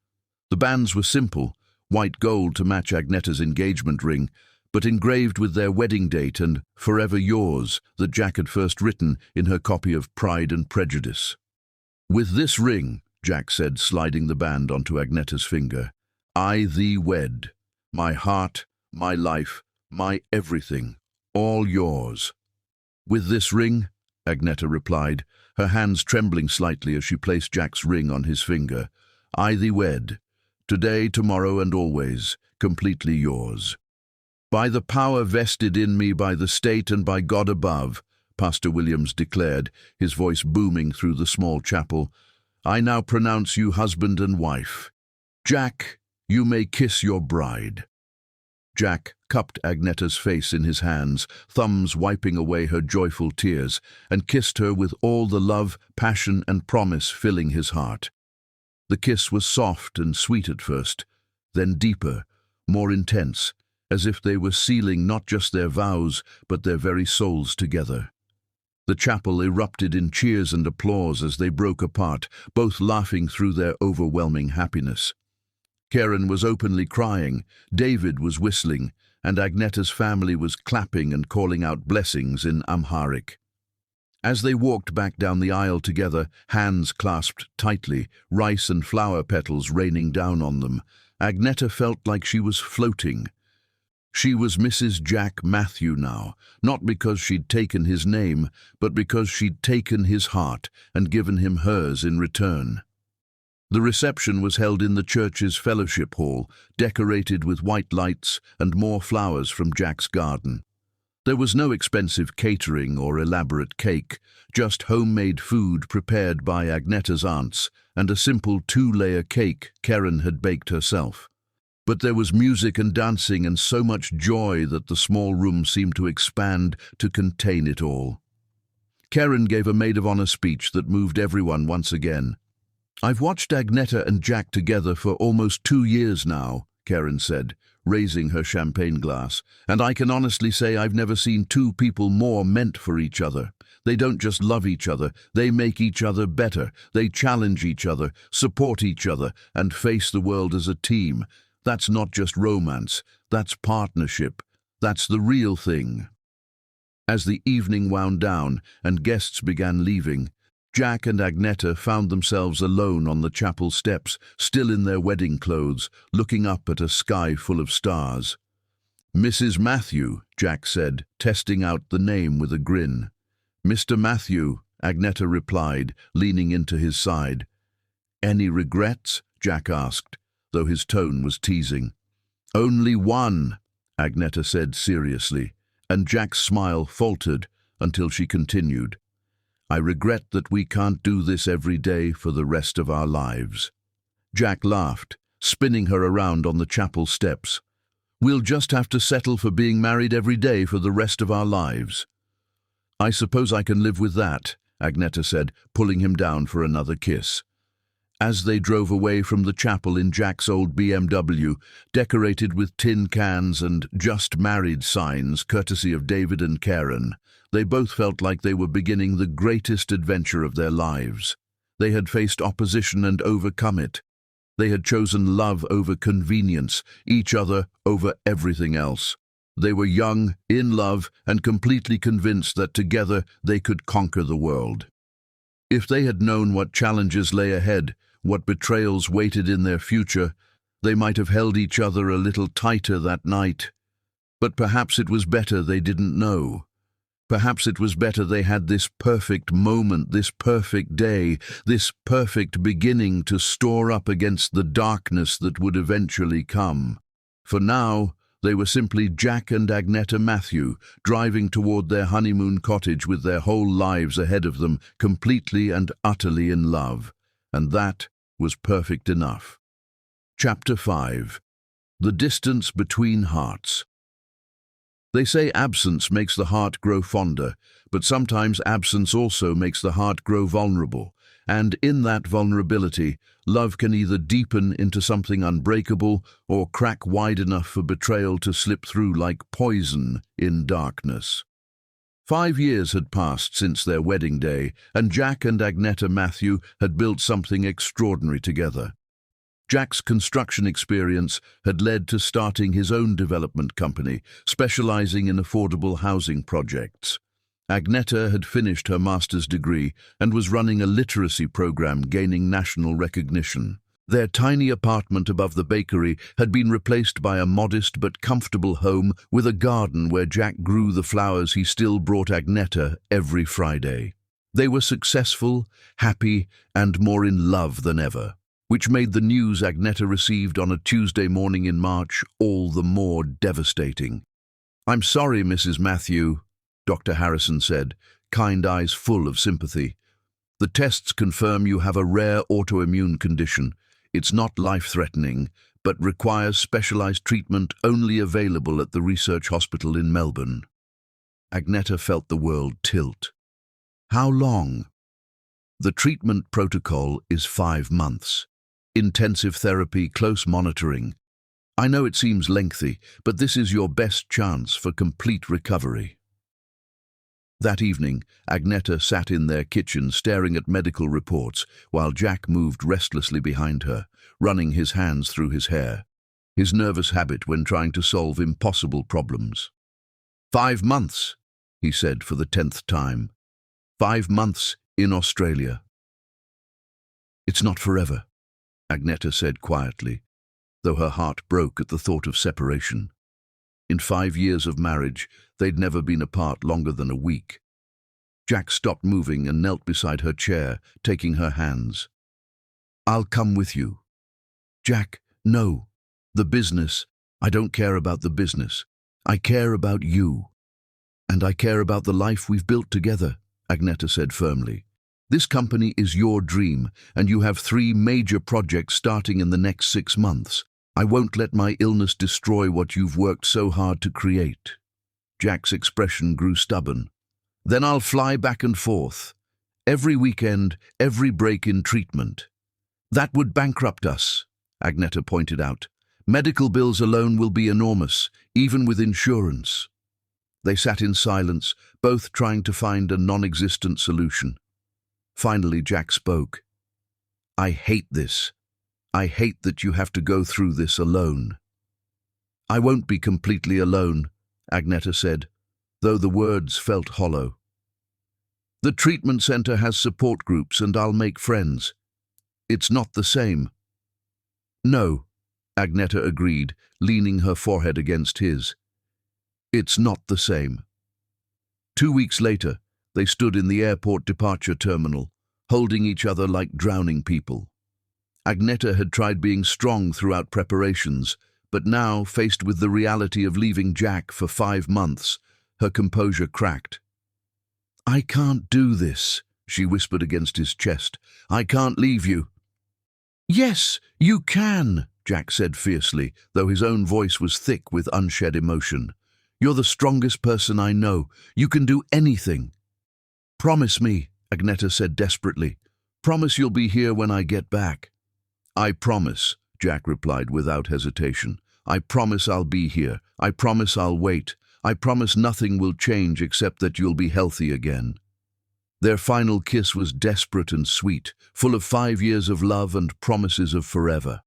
The bands were simple, white gold to match Agnetta's engagement ring, but engraved with their wedding date and "Forever Yours" that Jack had first written in her copy of Pride and Prejudice. "With this ring," Jack said, sliding the band onto Agnetta's finger, "I thee wed. My heart, my life, my everything, all yours." "With this ring," Agnetta replied, her hands trembling slightly as she placed Jack's ring on his finger, "I thee wed. Today, tomorrow, and always, completely yours. By the power vested in me by the state and by God above," Pastor Williams declared, his voice booming through the small chapel, "I now pronounce you husband and wife. Jack, you may kiss your bride." Jack cupped Agnetta's face in his hands, thumbs wiping away her joyful tears, and kissed her with all the love, passion, and promise filling his heart. The kiss was soft and sweet at first, then deeper, more intense, as if they were sealing not just their vows, but their very souls together. The chapel erupted in cheers and applause as they broke apart, both laughing through their overwhelming happiness. Karen was openly crying, David was whistling, and Agnetta's family was clapping and calling out blessings in Amharic. As they walked back down the aisle together, hands clasped tightly, rice and flower petals raining down on them, Agnetta felt like she was floating. She was Mrs. Jack Matthew now, not because she'd taken his name, but because she'd taken his heart and given him hers in return. The reception was held in the church's fellowship hall, decorated with white lights and more flowers from Jack's garden. There was no expensive catering or elaborate cake, just homemade food prepared by Agnetta's aunts and a simple 2-layer cake Karen had baked herself. But there was music and dancing and so much joy that the small room seemed to expand to contain it all. Karen gave a maid of honor speech that moved everyone once again. "I've watched Agnetta and Jack together for almost 2 years now," Karen said, raising her champagne glass, "and I can honestly say I've never seen two people more meant for each other. They don't just love each other, they make each other better. They challenge each other, support each other, and face the world as a team. That's not just romance, that's partnership. That's the real thing." As the evening wound down and guests began leaving, Jack and Agnetta found themselves alone on the chapel steps, still in their wedding clothes, looking up at a sky full of stars. "Mrs. Matthew," Jack said, testing out the name with a grin. "Mr. Matthew," Agnetta replied, leaning into his side. "Any regrets?" Jack asked, though his tone was teasing. "Only one," Agnetta said seriously, and Jack's smile faltered until she continued. "I regret that we can't do this every day for the rest of our lives." Jack laughed, spinning her around on the chapel steps. "We'll just have to settle for being married every day for the rest of our lives." "I suppose I can live with that," Agnetta said, pulling him down for another kiss. As they drove away from the chapel in Jack's old BMW, decorated with tin cans and "Just Married" signs courtesy of David and Karen, they both felt like they were beginning the greatest adventure of their lives. They had faced opposition and overcome it. They had chosen love over convenience, each other over everything else. They were young, in love, and completely convinced that together they could conquer the world. If they had known what challenges lay ahead, what betrayals waited in their future, they might have held each other a little tighter that night. But perhaps it was better they didn't know. Perhaps it was better they had this perfect moment, this perfect day, this perfect beginning to store up against the darkness that would eventually come. For now, they were simply Jack and Agneta Matthew, driving toward their honeymoon cottage with their whole lives ahead of them, completely and utterly in love. And that was perfect enough. Chapter 5. The Distance Between Hearts. They say absence makes the heart grow fonder, but sometimes absence also makes the heart grow vulnerable, and in that vulnerability, love can either deepen into something unbreakable or crack wide enough for betrayal to slip through like poison in darkness. 5 years had passed since their wedding day, and Jack and Agneta Matthew had built something extraordinary together. Jack's construction experience had led to starting his own development company, specializing in affordable housing projects. Agneta had finished her master's degree and was running a literacy program gaining national recognition. Their tiny apartment above the bakery had been replaced by a modest but comfortable home with a garden where Jack grew the flowers he still brought Agneta every Friday. They were successful, happy, and more in love than ever, which made the news Agneta received on a Tuesday morning in March all the more devastating. "I'm sorry, Mrs. Matthew," Dr. Harrison said, kind eyes full of sympathy. "The tests confirm you have a rare autoimmune condition. It's not life-threatening, but requires specialized treatment only available at the research hospital in Melbourne." Agneta felt the world tilt. "How long?" "The treatment protocol is 5 months. Intensive therapy, close monitoring. I know it seems lengthy, but this is your best chance for complete recovery." That evening, Agneta sat in their kitchen staring at medical reports while Jack moved restlessly behind her, running his hands through his hair, his nervous habit when trying to solve impossible problems. 5 months, he said for the 10th time. 5 months in Australia. "It's not forever," Agneta said quietly, though her heart broke at the thought of separation. In 5 years of marriage, they'd never been apart longer than a week. Jack stopped moving and knelt beside her chair, taking her hands. "I'll come with you." "Jack, no. The business. I don't care about the business. I care about you. And I care about the life we've built together," Agneta said firmly. "This company is your dream, and you have 3 major projects starting in the next 6 months. I won't let my illness destroy what you've worked so hard to create." Jack's expression grew stubborn. "Then I'll fly back and forth. Every weekend, every break in treatment." "That would bankrupt us," Agneta pointed out. "Medical bills alone will be enormous, even with insurance." They sat in silence, both trying to find a non-existent solution. Finally, Jack spoke. "I hate this. I hate that you have to go through this alone." "I won't be completely alone," Agneta said, though the words felt hollow. "The treatment center has support groups and I'll make friends. It's not the same." "No," Agneta agreed, leaning her forehead against his. "It's not the same." 2 weeks later, they stood in the airport departure terminal, holding each other like drowning people. Agneta had tried being strong throughout preparations, but now, faced with the reality of leaving Jack for 5 months, her composure cracked. "I can't do this," she whispered against his chest. "I can't leave you." "Yes, you can," Jack said fiercely, though his own voice was thick with unshed emotion. "You're the strongest person I know. You can do anything." "Promise me," Agneta said desperately. Promise you'll be here when I get back." "I promise," Jack replied without hesitation. "I promise I'll be here. I promise I'll wait. I promise nothing will change except that you'll be healthy again." Their final kiss was desperate and sweet, full of 5 years of love and promises of forever.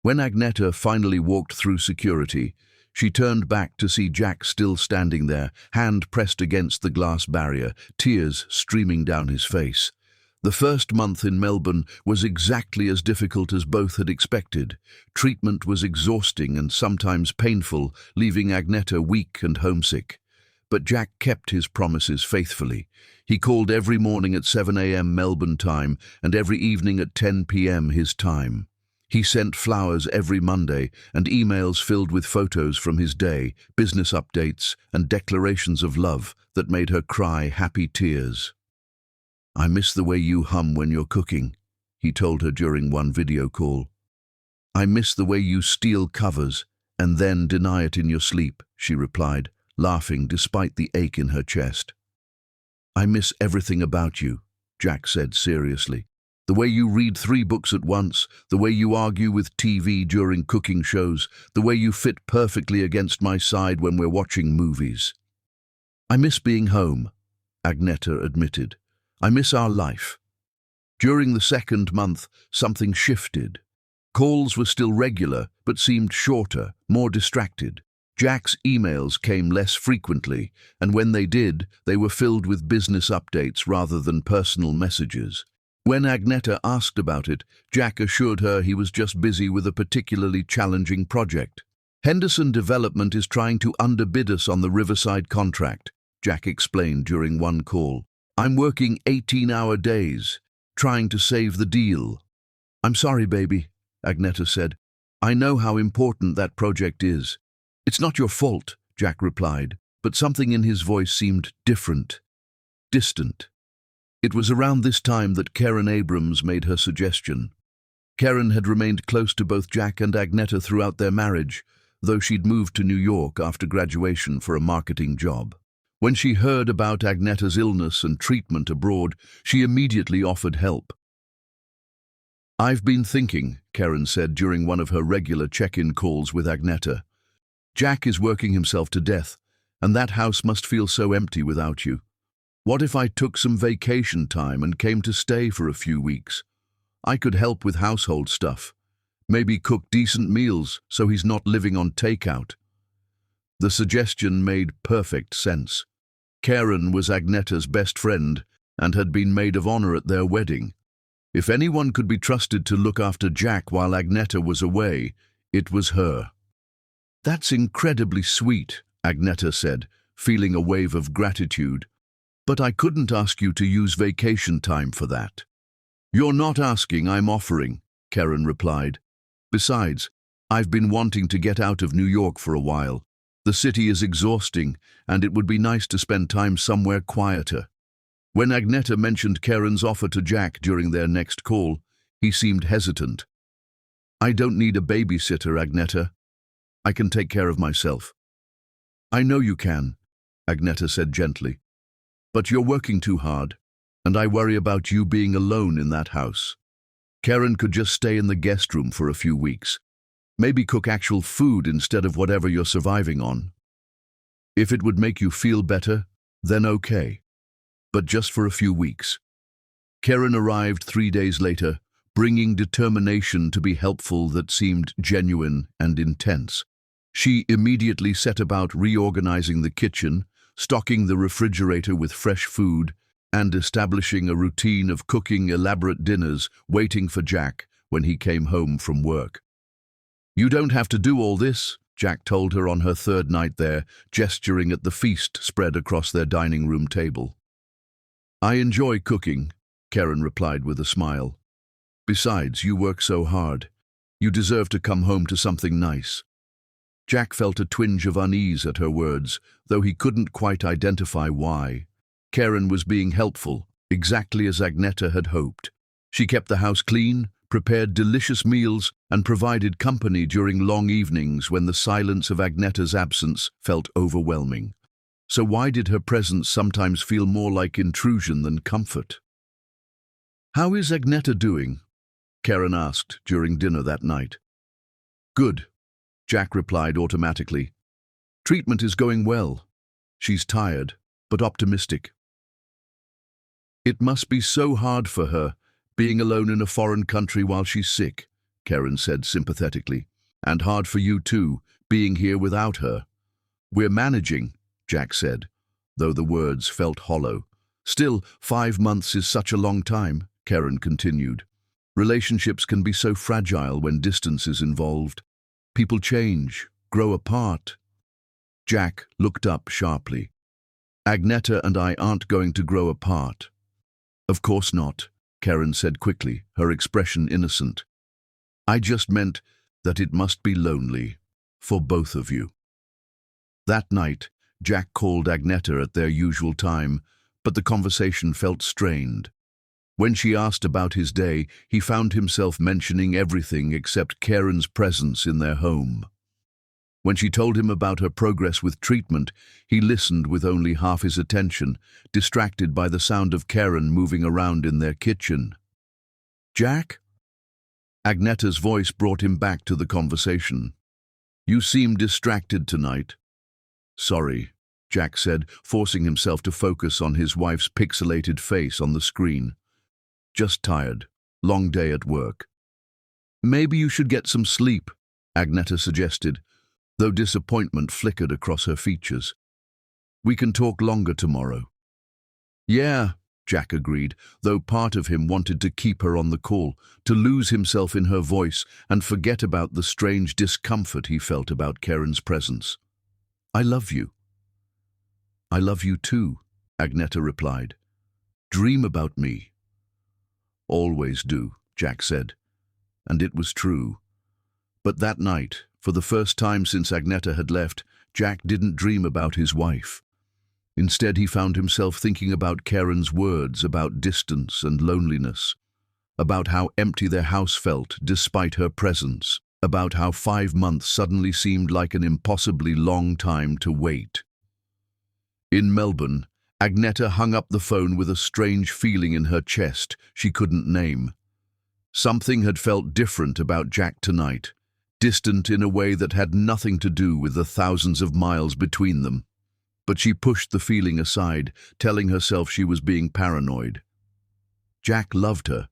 When Agneta finally walked through security, she turned back to see Jack still standing there, hand pressed against the glass barrier, tears streaming down his face. The first month in Melbourne was exactly as difficult as both had expected. Treatment was exhausting and sometimes painful, leaving Agneta weak and homesick. But Jack kept his promises faithfully. He called every morning at 7 a.m. Melbourne time and every evening at 10 p.m. his time. He sent flowers every Monday and emails filled with photos from his day, business updates, and declarations of love that made her cry happy tears. "I miss the way you hum when you're cooking," he told her during one video call. "I miss the way you steal covers and then deny it in your sleep," she replied, laughing despite the ache in her chest. "I miss everything about you," Jack said seriously. "The way you read 3 books at once, the way you argue with TV during cooking shows, the way you fit perfectly against my side when we're watching movies." "I miss being home," Agneta admitted. "I miss our life." During the second month, something shifted. Calls were still regular, but seemed shorter, more distracted. Jack's emails came less frequently, and when they did, they were filled with business updates rather than personal messages. When Agneta asked about it, Jack assured her he was just busy with a particularly challenging project. "Henderson Development is trying to underbid us on the Riverside contract," Jack explained during one call. "I'm working 18-hour days, trying to save the deal." "I'm sorry, baby," Agneta said. "I know how important that project is." "It's not your fault," Jack replied, but something in his voice seemed different, distant. It was around this time that Karen Abrams made her suggestion. Karen had remained close to both Jack and Agneta throughout their marriage, though she'd moved to New York after graduation for a marketing job. When she heard about Agneta's illness and treatment abroad, she immediately offered help. "I've been thinking," Karen said during one of her regular check-in calls with Agneta. "Jack is working himself to death, and that house must feel so empty without you. What if I took some vacation time and came to stay for a few weeks? I could help with household stuff, maybe cook decent meals so he's not living on takeout." The suggestion made perfect sense. Karen was Agneta's best friend and had been maid of honor at their wedding. If anyone could be trusted to look after Jack while Agneta was away, it was her. "That's incredibly sweet," Agneta said, feeling a wave of gratitude. "But I couldn't ask you to use vacation time for that." "You're not asking, I'm offering," Karen replied. "Besides, I've been wanting to get out of New York for a while. The city is exhausting, and it would be nice to spend time somewhere quieter." When Agneta mentioned Karen's offer to Jack during their next call, he seemed hesitant. "I don't need a babysitter, Agneta. I can take care of myself." "I know you can," Agneta said gently. "But you're working too hard, and I worry about you being alone in that house. Karen could just stay in the guest room for a few weeks. Maybe cook actual food instead of whatever you're surviving on. If it would make you feel better, then okay. But just for a few weeks." Karen arrived 3 days later, bringing determination to be helpful that seemed genuine and intense. She immediately set about reorganizing the kitchen, stocking the refrigerator with fresh food, and establishing a routine of cooking elaborate dinners, waiting for Jack when he came home from work. "You don't have to do all this," Jack told her on her 3rd night there, gesturing at the feast spread across their dining room table. "I enjoy cooking," Karen replied with a smile. "Besides, you work so hard. You deserve to come home to something nice." Jack felt a twinge of unease at her words, though he couldn't quite identify why. Karen was being helpful, exactly as Agneta had hoped. She kept the house clean, prepared delicious meals, and provided company during long evenings when the silence of Agneta's absence felt overwhelming. So why did her presence sometimes feel more like intrusion than comfort? "How is Agneta doing?" Karen asked during dinner that night. "Good," Jack replied automatically. "Treatment is going well. She's tired, but optimistic." "It must be so hard for her, being alone in a foreign country while she's sick," Karen said sympathetically. "And hard for you too, being here without her." "We're managing," Jack said, though the words felt hollow. "Still, 5 months is such a long time," Karen continued. "Relationships can be so fragile when distance is involved. People change, grow apart." Jack looked up sharply. "Agneta and I aren't going to grow apart." "Of course not," Karen said quickly, her expression innocent. "I just meant that it must be lonely for both of you." That night, Jack called Agneta at their usual time, but the conversation felt strained. When she asked about his day, he found himself mentioning everything except Karen's presence in their home. When she told him about her progress with treatment, he listened with only half his attention, distracted by the sound of Karen moving around in their kitchen. "Jack?" Agneta's voice brought him back to the conversation. "You seem distracted tonight." "Sorry," Jack said, forcing himself to focus on his wife's pixelated face on the screen. "Just tired. Long day at work." "Maybe you should get some sleep," Agneta suggested, though disappointment flickered across her features. "We can talk longer tomorrow." "Yeah," Jack agreed, though part of him wanted to keep her on the call, to lose himself in her voice and forget about the strange discomfort he felt about Karen's presence. "I love you." "I love you too," Agneta replied. "Dream about me." "Always do," Jack said. And it was true. But that night, for the first time since Agneta had left, Jack didn't dream about his wife. Instead, he found himself thinking about Karen's words about distance and loneliness, about how empty their house felt despite her presence, about how 5 months suddenly seemed like an impossibly long time to wait. In Melbourne, Agneta hung up the phone with a strange feeling in her chest she couldn't name. Something had felt different about Jack tonight, distant in a way that had nothing to do with the thousands of miles between them. But she pushed the feeling aside, telling herself she was being paranoid. Jack loved her.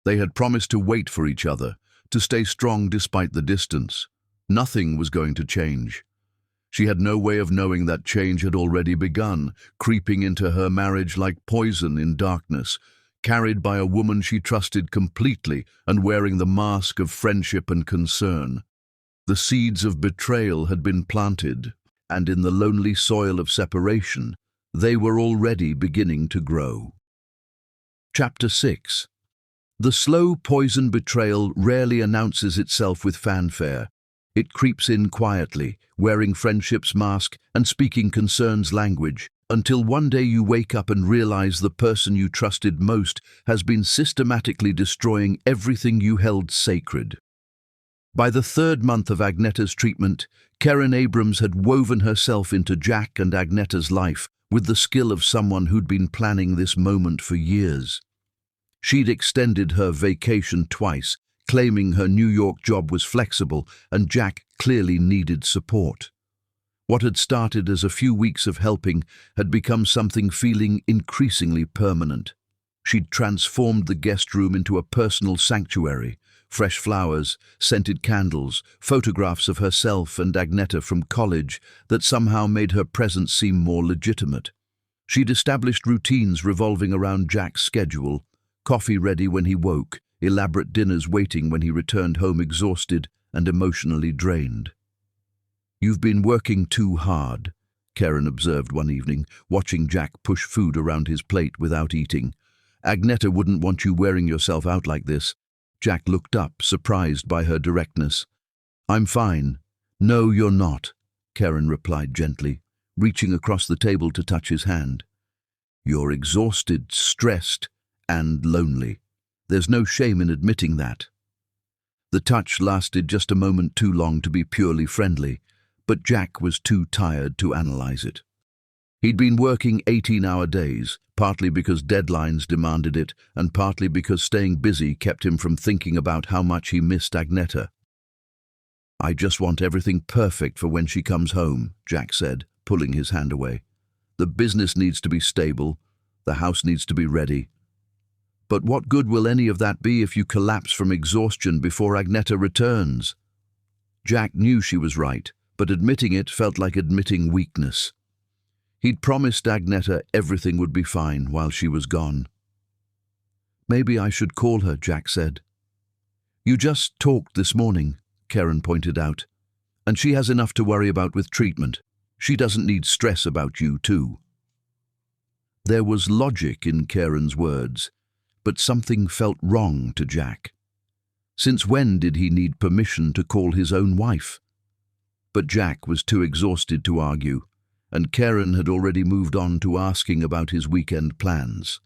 They had promised to wait for each other, to stay strong despite the distance. Nothing was going to change. She had no way of knowing that change had already begun, creeping into her marriage like poison in darkness, carried by a woman she trusted completely and wearing the mask of friendship and concern. The seeds of betrayal had been planted, and in the lonely soil of separation, they were already beginning to grow. Chapter 6. The slow poison betrayal rarely announces itself with fanfare. It creeps in quietly, wearing friendship's mask and speaking concern's language, until one day you wake up and realize the person you trusted most has been systematically destroying everything you held sacred. By the 3rd month of Agneta's treatment, Karen Abrams had woven herself into Jack and Agneta's life with the skill of someone who'd been planning this moment for years. She'd extended her vacation twice, claiming her New York job was flexible and Jack clearly needed support. What had started as a few weeks of helping had become something feeling increasingly permanent. She'd transformed the guest room into a personal sanctuary. Fresh flowers, scented candles, photographs of herself and Agneta from college that somehow made her presence seem more legitimate. She'd established routines revolving around Jack's schedule, coffee ready when he woke, elaborate dinners waiting when he returned home exhausted and emotionally drained. "You've been working too hard," Karen observed one evening, watching Jack push food around his plate without eating. "Agneta wouldn't want you wearing yourself out like this." Jack looked up, surprised by her directness. "I'm fine." "No, you're not," Karen replied gently, reaching across the table to touch his hand. "You're exhausted, stressed, and lonely. There's no shame in admitting that." The touch lasted just a moment too long to be purely friendly, but Jack was too tired to analyze it. He'd been working 18-hour days, partly because deadlines demanded it, and partly because staying busy kept him from thinking about how much he missed Agneta. "I just want everything perfect for when she comes home," Jack said, pulling his hand away. "The business needs to be stable, the house needs to be ready. But what good will any of that be if you collapse from exhaustion before Agneta returns?" Jack knew she was right, but admitting it felt like admitting weakness. He'd promised Agneta everything would be fine while she was gone. "Maybe I should call her," Jack said. "You just talked this morning," Karen pointed out, "and she has enough to worry about with treatment. She doesn't need stress about you, too." There was logic in Karen's words, but something felt wrong to Jack. Since when did he need permission to call his own wife? But Jack was too exhausted to argue, and Karen had already moved on to asking about his weekend plans.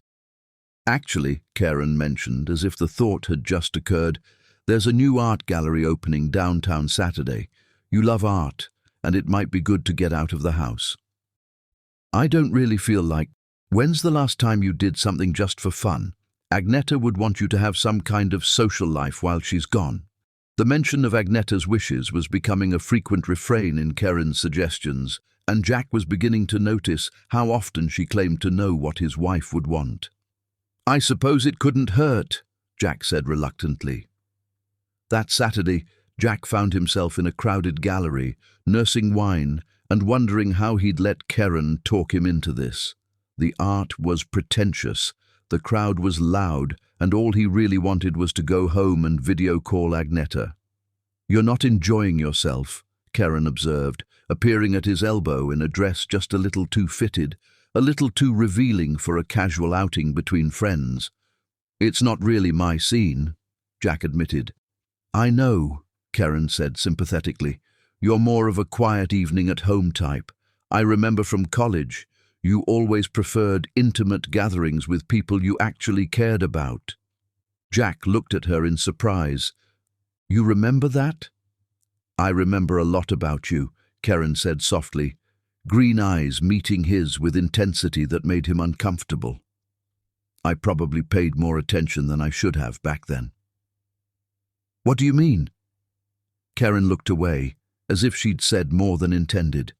"Actually," Karen mentioned, as if the thought had just occurred, "there's a new art gallery opening downtown Saturday. You love art, and it might be good to get out of the house." "I don't really feel like... When's the last time you did something just for fun? Agneta would want you to have some kind of social life while she's gone." The mention of Agneta's wishes was becoming a frequent refrain in Karen's suggestions, and Jack was beginning to notice how often she claimed to know what his wife would want. "I suppose it couldn't hurt," Jack said reluctantly. That Saturday, Jack found himself in a crowded gallery, nursing wine and wondering how he'd let Karen talk him into this. The art was pretentious, the crowd was loud, and all he really wanted was to go home and video call Agneta. "You're not enjoying yourself," Karen observed, appearing at his elbow in a dress just a little too fitted, a little too revealing for a casual outing between friends. "It's not really my scene," Jack admitted. "I know," Karen said sympathetically. "You're more of a quiet evening at home type. I remember from college, you always preferred intimate gatherings with people you actually cared about." Jack looked at her in surprise. "You remember that?" "I remember a lot about you," Karen said softly, green eyes meeting his with intensity that made him uncomfortable. "I probably paid more attention than I should have back then." "What do you mean?" Karen looked away, as if she'd said more than intended.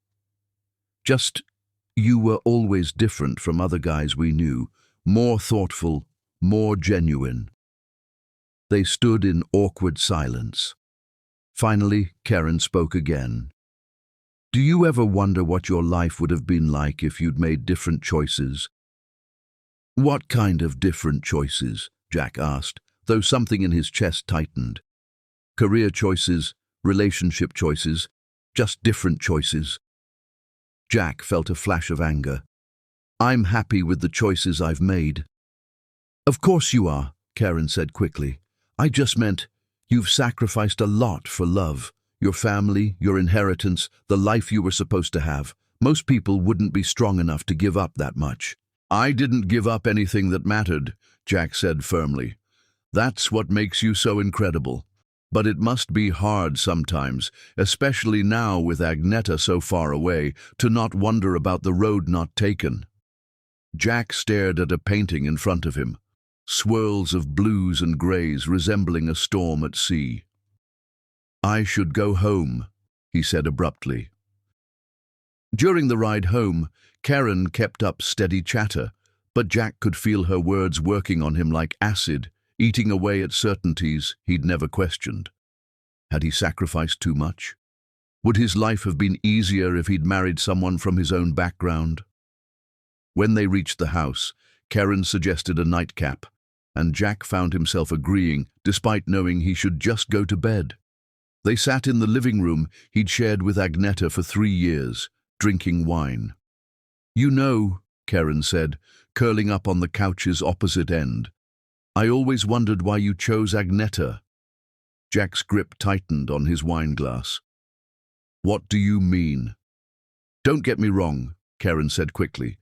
"Just, you were always different from other guys we knew, more thoughtful, more genuine." They stood in awkward silence. Finally, Karen spoke again. "Do you ever wonder what your life would have been like if you'd made different choices?" "What kind of different choices?" Jack asked, though something in his chest tightened. "Career choices, relationship choices, just different choices." Jack felt a flash of anger. "I'm happy with the choices I've made." "Of course you are," Karen said quickly. "I just meant you've sacrificed a lot for love, your family, your inheritance, the life you were supposed to have. Most people wouldn't be strong enough to give up that much." "I didn't give up anything that mattered," Jack said firmly. "That's what makes you so incredible. But it must be hard sometimes, especially now with Agneta so far away, to not wonder about the road not taken." Jack stared at a painting in front of him, swirls of blues and greys resembling a storm at sea. "I should go home," he said abruptly. During the ride home, Karen kept up steady chatter, but Jack could feel her words working on him like acid, eating away at certainties he'd never questioned. Had he sacrificed too much? Would his life have been easier if he'd married someone from his own background? When they reached the house, Karen suggested a nightcap, and Jack found himself agreeing, despite knowing he should just go to bed. They sat in the living room he'd shared with Agneta for 3 years, drinking wine. "You know," Karen said, curling up on the couch's opposite end, "I always wondered why you chose Agneta." Jack's grip tightened on his wineglass. "What do you mean?" "Don't get me wrong," Karen said quickly.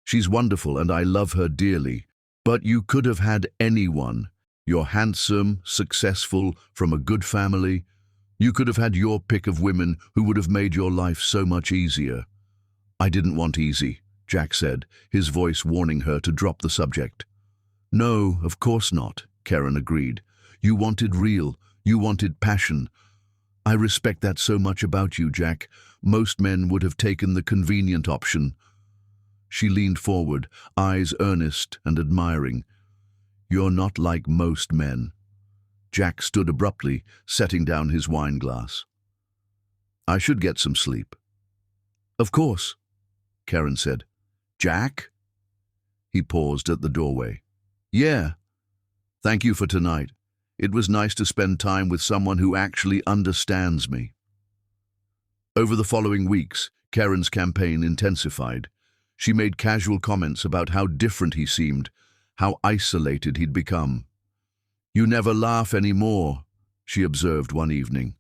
"She's wonderful and I love her dearly. But you could have had anyone. You're handsome, successful, from a good family. You could have had your pick of women who would have made your life so much easier." "I didn't want easy," Jack said, his voice warning her to drop the subject. No, of course not, Karen agreed. You wanted real, you wanted passion. I respect that so much about you, Jack. Most men would have taken the convenient option. She leaned forward, eyes earnest and admiring. You're not like most men. Jack stood abruptly, setting down his wine glass. I should get some sleep. Of course, Karen said. Jack? He paused at the doorway. Yeah. Thank you for tonight. It was nice to spend time with someone who actually understands me. Over the following weeks, Karen's campaign intensified. She made casual comments about how different he seemed, how isolated he'd become. You never laugh anymore, she observed one evening.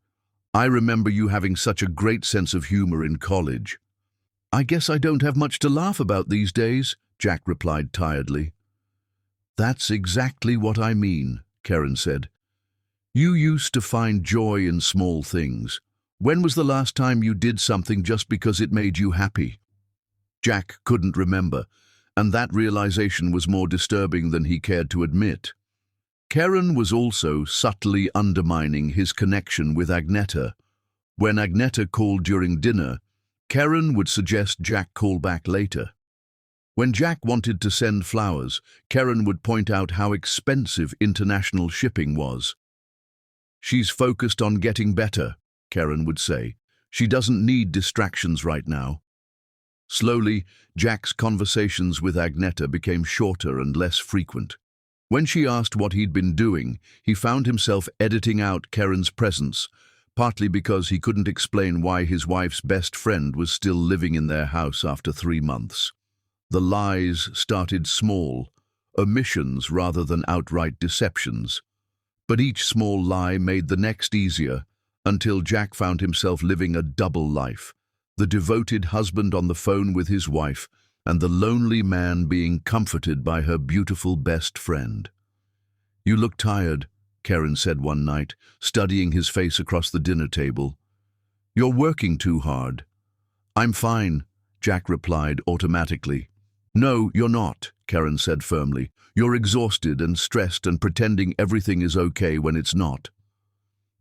I remember you having such a great sense of humor in college. I guess I don't have much to laugh about these days, Jack replied tiredly. That's exactly what I mean, Karen said. You used to find joy in small things. When was the last time you did something just because it made you happy? Jack couldn't remember, and that realization was more disturbing than he cared to admit. Karen was also subtly undermining his connection with Agneta. When Agneta called during dinner, Karen would suggest Jack call back later. When Jack wanted to send flowers, Karen would point out how expensive international shipping was. She's focused on getting better, Karen would say. She doesn't need distractions right now. Slowly, Jack's conversations with Agneta became shorter and less frequent. When she asked what he'd been doing, he found himself editing out Karen's presence, partly because he couldn't explain why his wife's best friend was still living in their house after 3 months. The lies started small, omissions rather than outright deceptions. But each small lie made the next easier, until Jack found himself living a double life, the devoted husband on the phone with his wife, and the lonely man being comforted by her beautiful best friend. You look tired, Karen said one night, studying his face across the dinner table. You're working too hard. I'm fine, Jack replied automatically. No, you're not, Karen said firmly. You're exhausted and stressed and pretending everything is okay when it's not.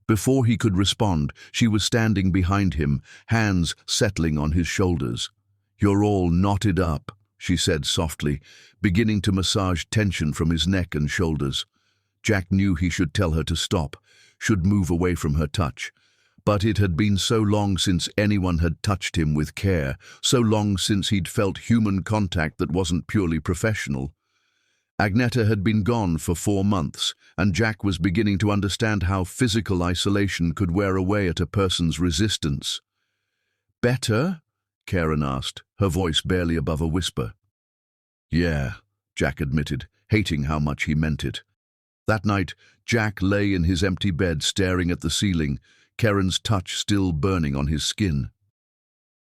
Before he could respond, she was standing behind him, hands settling on his shoulders. You're all knotted up, she said softly, beginning to massage tension from his neck and shoulders. Jack knew he should tell her to stop, should move away from her touch. But it had been so long since anyone had touched him with care, so long since he'd felt human contact that wasn't purely professional. Agneta had been gone for 4 months, and Jack was beginning to understand how physical isolation could wear away at a person's resistance. Better? Karen asked, her voice barely above a whisper. Yeah, Jack admitted, hating how much he meant it. That night, Jack lay in his empty bed staring at the ceiling, Karen's touch still burning on his skin.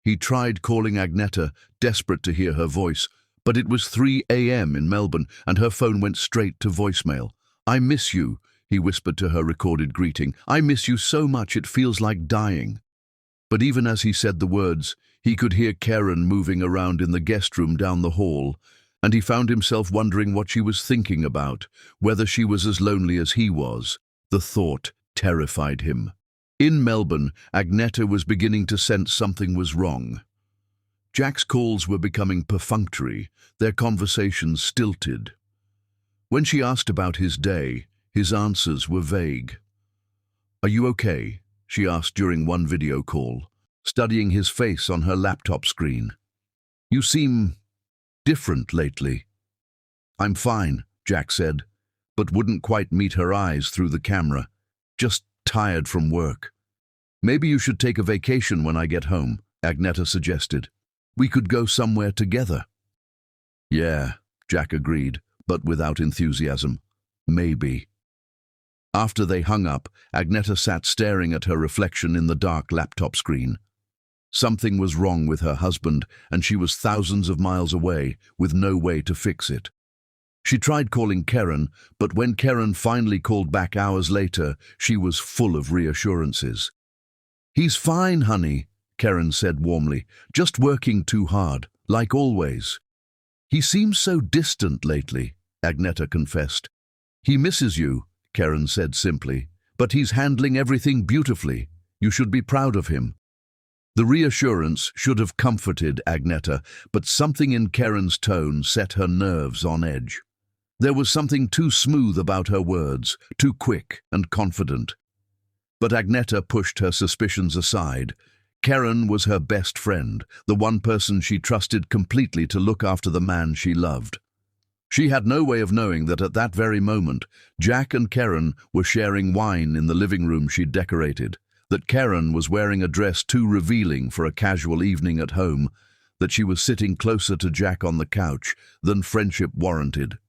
He tried calling Agneta, desperate to hear her voice, but it was 3 a.m. in Melbourne, and her phone went straight to voicemail. I miss you, he whispered to her recorded greeting. I miss you so much it feels like dying. But even as he said the words, he could hear Karen moving around in the guest room down the hall, and he found himself wondering what she was thinking about, whether she was as lonely as he was. The thought terrified him. In Melbourne, Agneta was beginning to sense something was wrong. Jack's calls were becoming perfunctory, their conversations stilted. When she asked about his day, his answers were vague. Are you okay? She asked during one video call, studying his face on her laptop screen. You seem different lately. I'm fine, Jack said, but wouldn't quite meet her eyes through the camera. Just tired from work. Maybe you should take a vacation when I get home, Agneta suggested. We could go somewhere together. Yeah, Jack agreed, but without enthusiasm. Maybe. After they hung up, Agneta sat staring at her reflection in the dark laptop screen. Something was wrong with her husband, and she was thousands of miles away, with no way to fix it. She tried calling Karen, but when Karen finally called back hours later, she was full of reassurances. He's fine, honey, Karen said warmly, just working too hard, like always. He seems so distant lately, Agneta confessed. He misses you, Karen said simply, but he's handling everything beautifully. You should be proud of him. The reassurance should have comforted Agneta, but something in Karen's tone set her nerves on edge. There was something too smooth about her words, too quick and confident. But Agneta pushed her suspicions aside. Karen was her best friend, the one person she trusted completely to look after the man she loved. She had no way of knowing that at that very moment, Jack and Karen were sharing wine in the living room she'd decorated, that Karen was wearing a dress too revealing for a casual evening at home, that she was sitting closer to Jack on the couch than friendship warranted.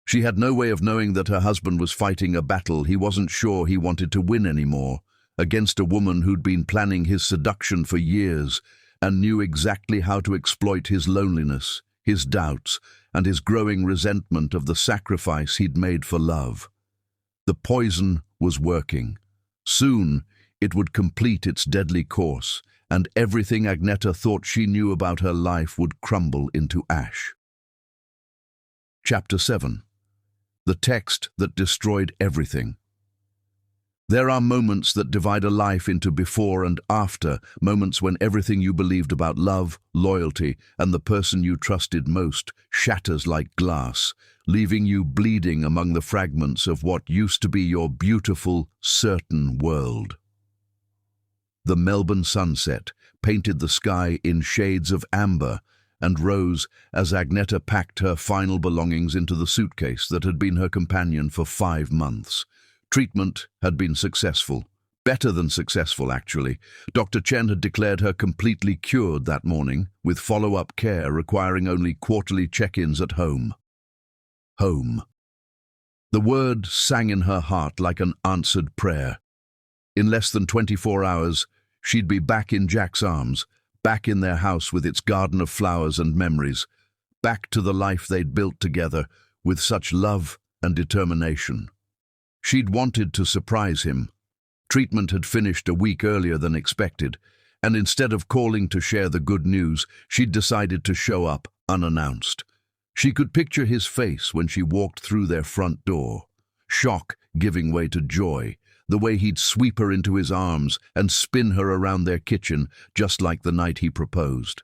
She had no way of knowing that her husband was fighting a battle he wasn't sure he wanted to win anymore, against a woman who'd been planning his seduction for years and knew exactly how to exploit his loneliness, his doubts, and his growing resentment of the sacrifice he'd made for love. The poison was working. Soon, it would complete its deadly course, and everything Agneta thought she knew about her life would crumble into ash. Chapter 7. The text that destroyed everything. There are moments that divide a life into before and after, moments when everything you believed about love, loyalty, and the person you trusted most shatters like glass, leaving you bleeding among the fragments of what used to be your beautiful, certain world. The Melbourne sunset painted the sky in shades of amber and rose as Agneta packed her final belongings into the suitcase that had been her companion for 5 months. Treatment had been successful. Better than successful, actually. Dr. Chen had declared her completely cured that morning, with follow-up care requiring only quarterly check-ins at home. Home. The word sang in her heart like an answered prayer. In less than 24 hours, she'd be back in Jack's arms, back in their house with its garden of flowers and memories, back to the life they'd built together with such love and determination. She'd wanted to surprise him. Treatment had finished a week earlier than expected, and instead of calling to share the good news, she'd decided to show up unannounced. She could picture his face when she walked through their front door, shock giving way to joy, the way he'd sweep her into his arms and spin her around their kitchen, just like the night he proposed.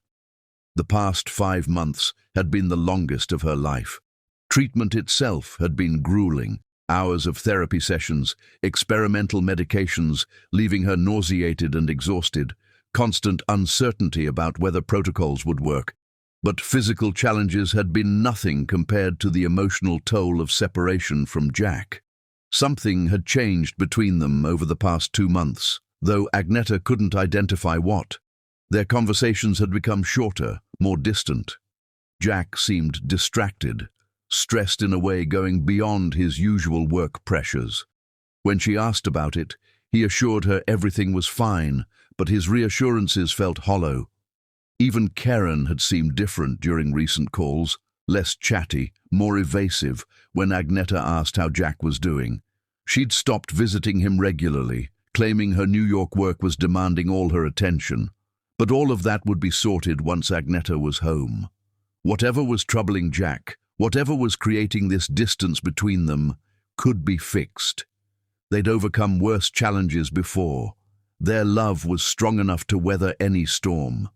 The past 5 months had been the longest of her life. Treatment itself had been grueling. Hours of therapy sessions, experimental medications, leaving her nauseated and exhausted, constant uncertainty about whether protocols would work. But physical challenges had been nothing compared to the emotional toll of separation from Jack. Something had changed between them over the past 2 months, though Agneta couldn't identify what. Their conversations had become shorter, more distant. Jack seemed distracted, stressed in a way going beyond his usual work pressures. When she asked about it, he assured her everything was fine, but his reassurances felt hollow. Even Karen had seemed different during recent calls, less chatty, more evasive, when Agneta asked how Jack was doing. She'd stopped visiting him regularly, claiming her New York work was demanding all her attention. But all of that would be sorted once Agneta was home. Whatever was troubling Jack, whatever was creating this distance between them, could be fixed. They'd overcome worse challenges before. Their love was strong enough to weather any storm.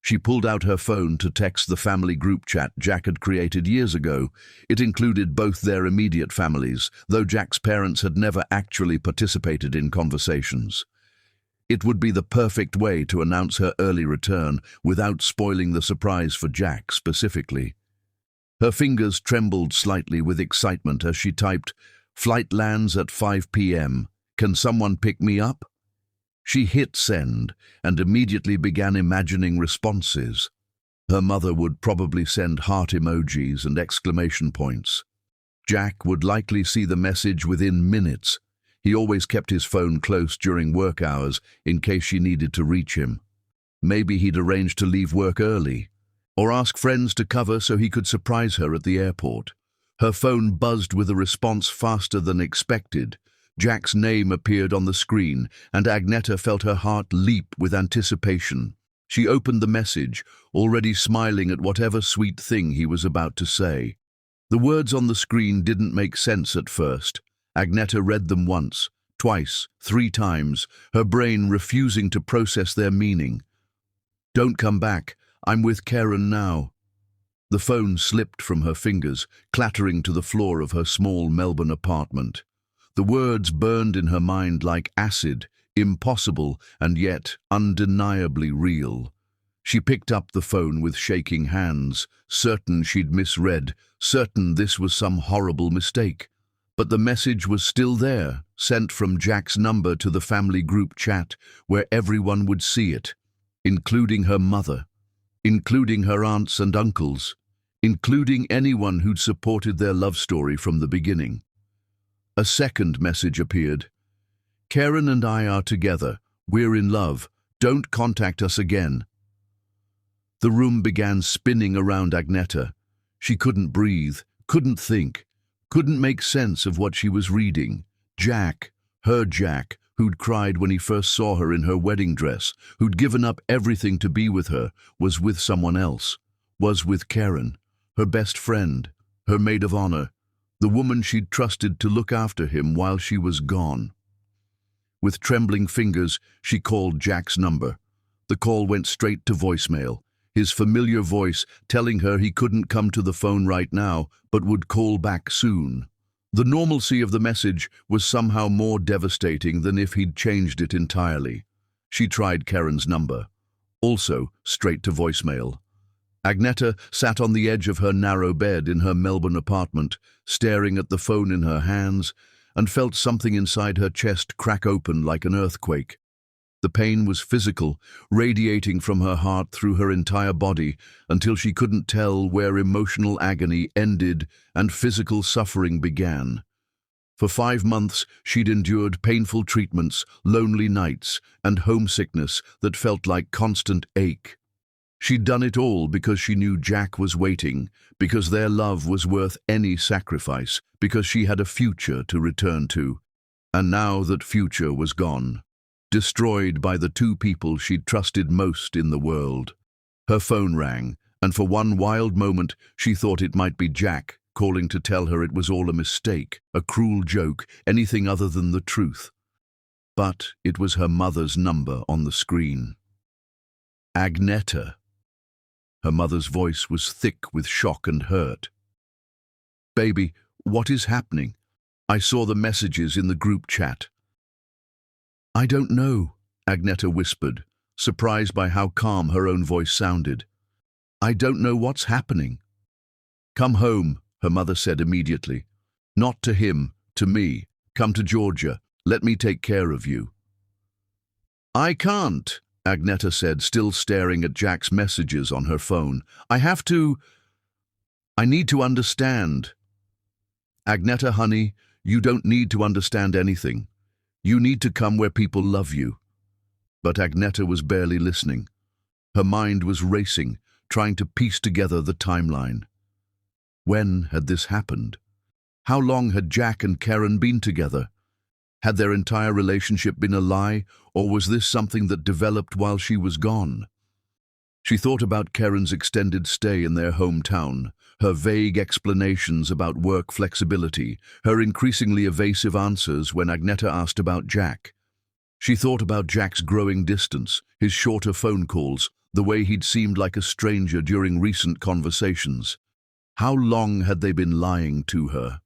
She pulled out her phone to text the family group chat Jack had created years ago. It included both their immediate families, though Jack's parents had never actually participated in conversations. It would be the perfect way to announce her early return without spoiling the surprise for Jack specifically. Her fingers trembled slightly with excitement as she typed, "Flight lands at 5 p.m. Can someone pick me up?" She hit send and immediately began imagining responses. Her mother would probably send heart emojis and exclamation points. Jack would likely see the message within minutes. He always kept his phone close during work hours in case she needed to reach him. Maybe he'd arranged to leave work early, or ask friends to cover so he could surprise her at the airport. Her phone buzzed with a response faster than expected. Jack's name appeared on the screen, and Agneta felt her heart leap with anticipation. She opened the message, already smiling at whatever sweet thing he was about to say. The words on the screen didn't make sense at first. Agneta read them once, twice, 3 times, her brain refusing to process their meaning. "Don't come back. I'm with Karen now." The phone slipped from her fingers, clattering to the floor of her small Melbourne apartment. The words burned in her mind like acid, impossible and yet undeniably real. She picked up the phone with shaking hands, certain she'd misread, certain this was some horrible mistake. But the message was still there, sent from Jack's number to the family group chat, where everyone would see it, including her mother, including her aunts and uncles, including anyone who'd supported their love story from the beginning. A second message appeared. "Karen and I are together. We're in love. Don't contact us again." The room began spinning around Agneta. She couldn't breathe, couldn't think, couldn't make sense of what she was reading. Jack, her Jack, who'd cried when he first saw her in her wedding dress, who'd given up everything to be with her, was with someone else, was with Karen, her best friend, her maid of honor, the woman she'd trusted to look after him while she was gone. With trembling fingers, she called Jack's number. The call went straight to voicemail, his familiar voice telling her he couldn't come to the phone right now, but would call back soon. The normalcy of the message was somehow more devastating than if he'd changed it entirely. She tried Karen's number, also straight to voicemail. Agneta sat on the edge of her narrow bed in her Melbourne apartment, staring at the phone in her hands, and felt something inside her chest crack open like an earthquake. The pain was physical, radiating from her heart through her entire body until she couldn't tell where emotional agony ended and physical suffering began. For 5 months, she'd endured painful treatments, lonely nights, and homesickness that felt like constant ache. She'd done it all because she knew Jack was waiting, because their love was worth any sacrifice, because she had a future to return to. And now that future was gone, destroyed by the 2 people she'd trusted most in the world. Her phone rang, and for one wild moment she thought it might be Jack calling to tell her it was all a mistake, a cruel joke, anything other than the truth. But it was her mother's number on the screen. Agneta. Her mother's voice was thick with shock and hurt. "Baby, what is happening? I saw the messages in the group chat." "I don't know," Agneta whispered, surprised by how calm her own voice sounded. "I don't know what's happening." "Come home," her mother said immediately. "Not to him, to me. Come to Georgia. Let me take care of you." "I can't," Agneta said, still staring at Jack's messages on her phone. I need to understand." "Agneta, honey, you don't need to understand anything. You need to come where people love you." But Agneta was barely listening. Her mind was racing, trying to piece together the timeline. When had this happened? How long had Jack and Karen been together? Had their entire relationship been a lie, or was this something that developed while she was gone? She thought about Karen's extended stay in their hometown, her vague explanations about work flexibility, her increasingly evasive answers when Agneta asked about Jack. She thought about Jack's growing distance, his shorter phone calls, the way he'd seemed like a stranger during recent conversations. How long had they been lying to her?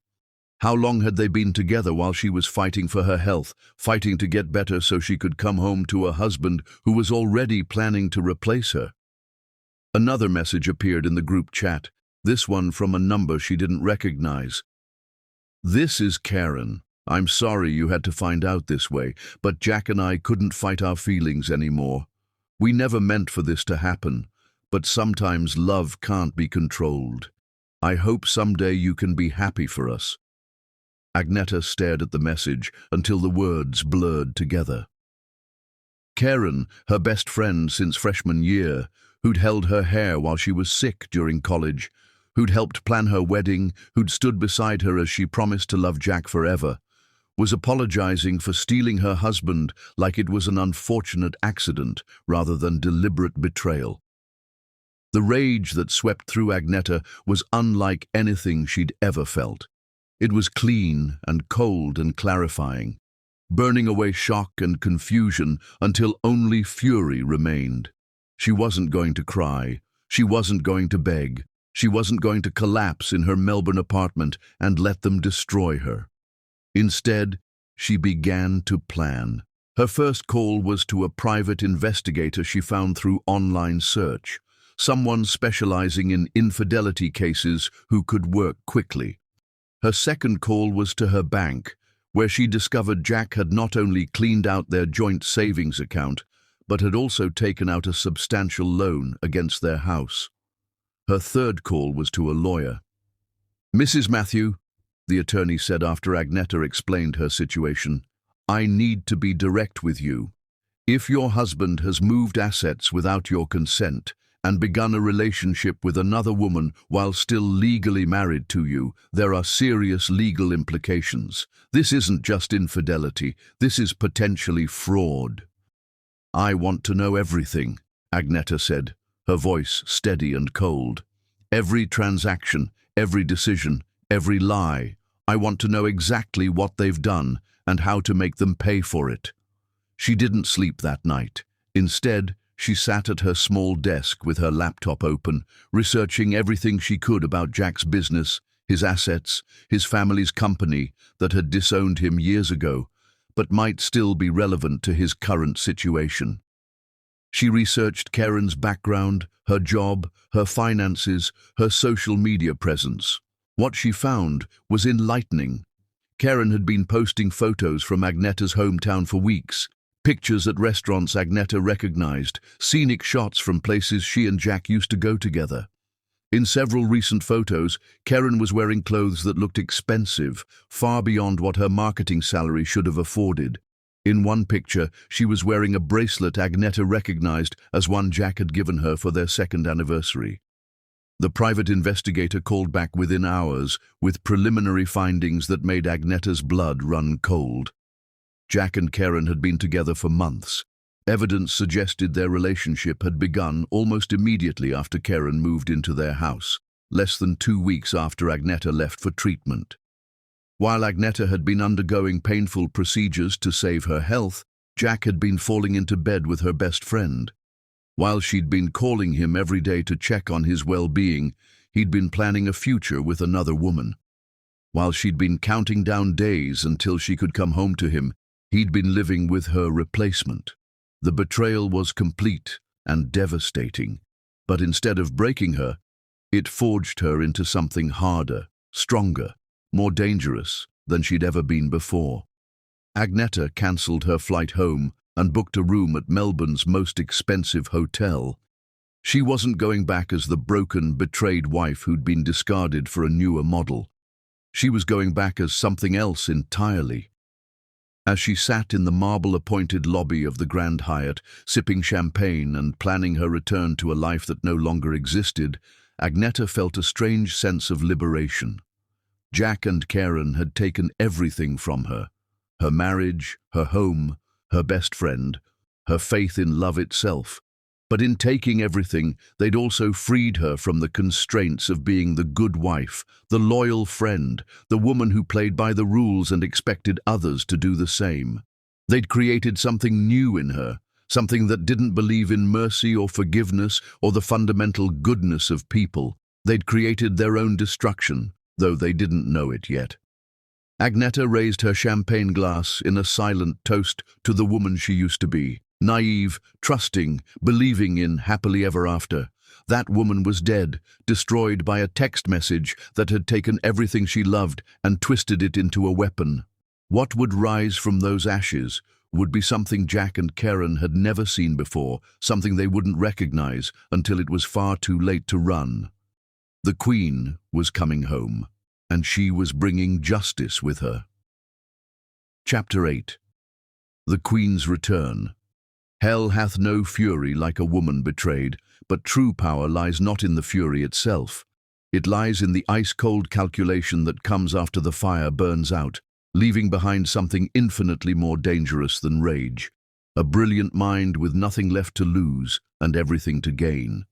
How long had they been together while she was fighting for her health, fighting to get better so she could come home to a husband who was already planning to replace her? Another message appeared in the group chat, this one from a number she didn't recognize. "This is Karen. I'm sorry you had to find out this way, but Jack and I couldn't fight our feelings anymore. We never meant for this to happen, but sometimes love can't be controlled. I hope someday you can be happy for us." Agneta stared at the message until the words blurred together. Karen, her best friend since freshman year, who'd held her hair while she was sick during college, who'd helped plan her wedding, who'd stood beside her as she promised to love Jack forever, was apologizing for stealing her husband like it was an unfortunate accident rather than deliberate betrayal. The rage that swept through Agneta was unlike anything she'd ever felt. It was clean and cold and clarifying, burning away shock and confusion until only fury remained. She wasn't going to cry. She wasn't going to beg. She wasn't going to collapse in her Melbourne apartment and let them destroy her. Instead, she began to plan. Her first call was to a private investigator she found through online search, someone specializing in infidelity cases who could work quickly. Her second call was to her bank, where she discovered Jack had not only cleaned out their joint savings account, but had also taken out a substantial loan against their house. Her third call was to a lawyer. "Mrs. Matthew," the attorney said after Agneta explained her situation, "I need to be direct with you. If your husband has moved assets without your consent and begun a relationship with another woman while still legally married to you, there are serious legal implications. This isn't just infidelity, this is potentially fraud." "I want to know everything," Agneta said, her voice steady and cold. "Every transaction, every decision, every lie. I want to know exactly what they've done and how to make them pay for it." She didn't sleep that night. Instead, she sat at her small desk with her laptop open, researching everything she could about Jack's business, his assets, his family's company that had disowned him years ago, but might still be relevant to his current situation. She researched Karen's background, her job, her finances, her social media presence. What she found was enlightening. Karen had been posting photos from Agneta's hometown for weeks, pictures at restaurants Agneta recognized, scenic shots from places she and Jack used to go together. In several recent photos, Karen was wearing clothes that looked expensive, far beyond what her marketing salary should have afforded. In one picture, she was wearing a bracelet Agneta recognized as one Jack had given her for their second anniversary. The private investigator called back within hours with preliminary findings that made Agneta's blood run cold. Jack and Karen had been together for months. Evidence suggested their relationship had begun almost immediately after Karen moved into their house, less than 2 weeks after Agneta left for treatment. While Agneta had been undergoing painful procedures to save her health, Jack had been falling into bed with her best friend. While she'd been calling him every day to check on his well-being, he'd been planning a future with another woman. While she'd been counting down days until she could come home to him, he'd been living with her replacement. The betrayal was complete and devastating, but instead of breaking her, it forged her into something harder, stronger, more dangerous than she'd ever been before. Agneta cancelled her flight home and booked a room at Melbourne's most expensive hotel. She wasn't going back as the broken, betrayed wife who'd been discarded for a newer model. She was going back as something else entirely. As she sat in the marble-appointed lobby of the Grand Hyatt, sipping champagne and planning her return to a life that no longer existed, Agneta felt a strange sense of liberation. Jack and Karen had taken everything from her: her marriage, her home, her best friend, her faith in love itself. But in taking everything, they'd also freed her from the constraints of being the good wife, the loyal friend, the woman who played by the rules and expected others to do the same. They'd created something new in her, something that didn't believe in mercy or forgiveness or the fundamental goodness of people. They'd created their own destruction, though they didn't know it yet. Agneta raised her champagne glass in a silent toast to the woman she used to be. Naive, trusting, believing in happily ever after. That woman was dead, destroyed by a text message that had taken everything she loved and twisted it into a weapon. What would rise from those ashes would be something Jack and Karen had never seen before, something they wouldn't recognize until it was far too late to run. The Queen was coming home, and she was bringing justice with her. Chapter 8. The Queen's Return. Hell hath no fury like a woman betrayed, but true power lies not in the fury itself. It lies in the ice-cold calculation that comes after the fire burns out. leaving behind something infinitely more dangerous than rage, a brilliant mind with nothing left to lose and everything to gain.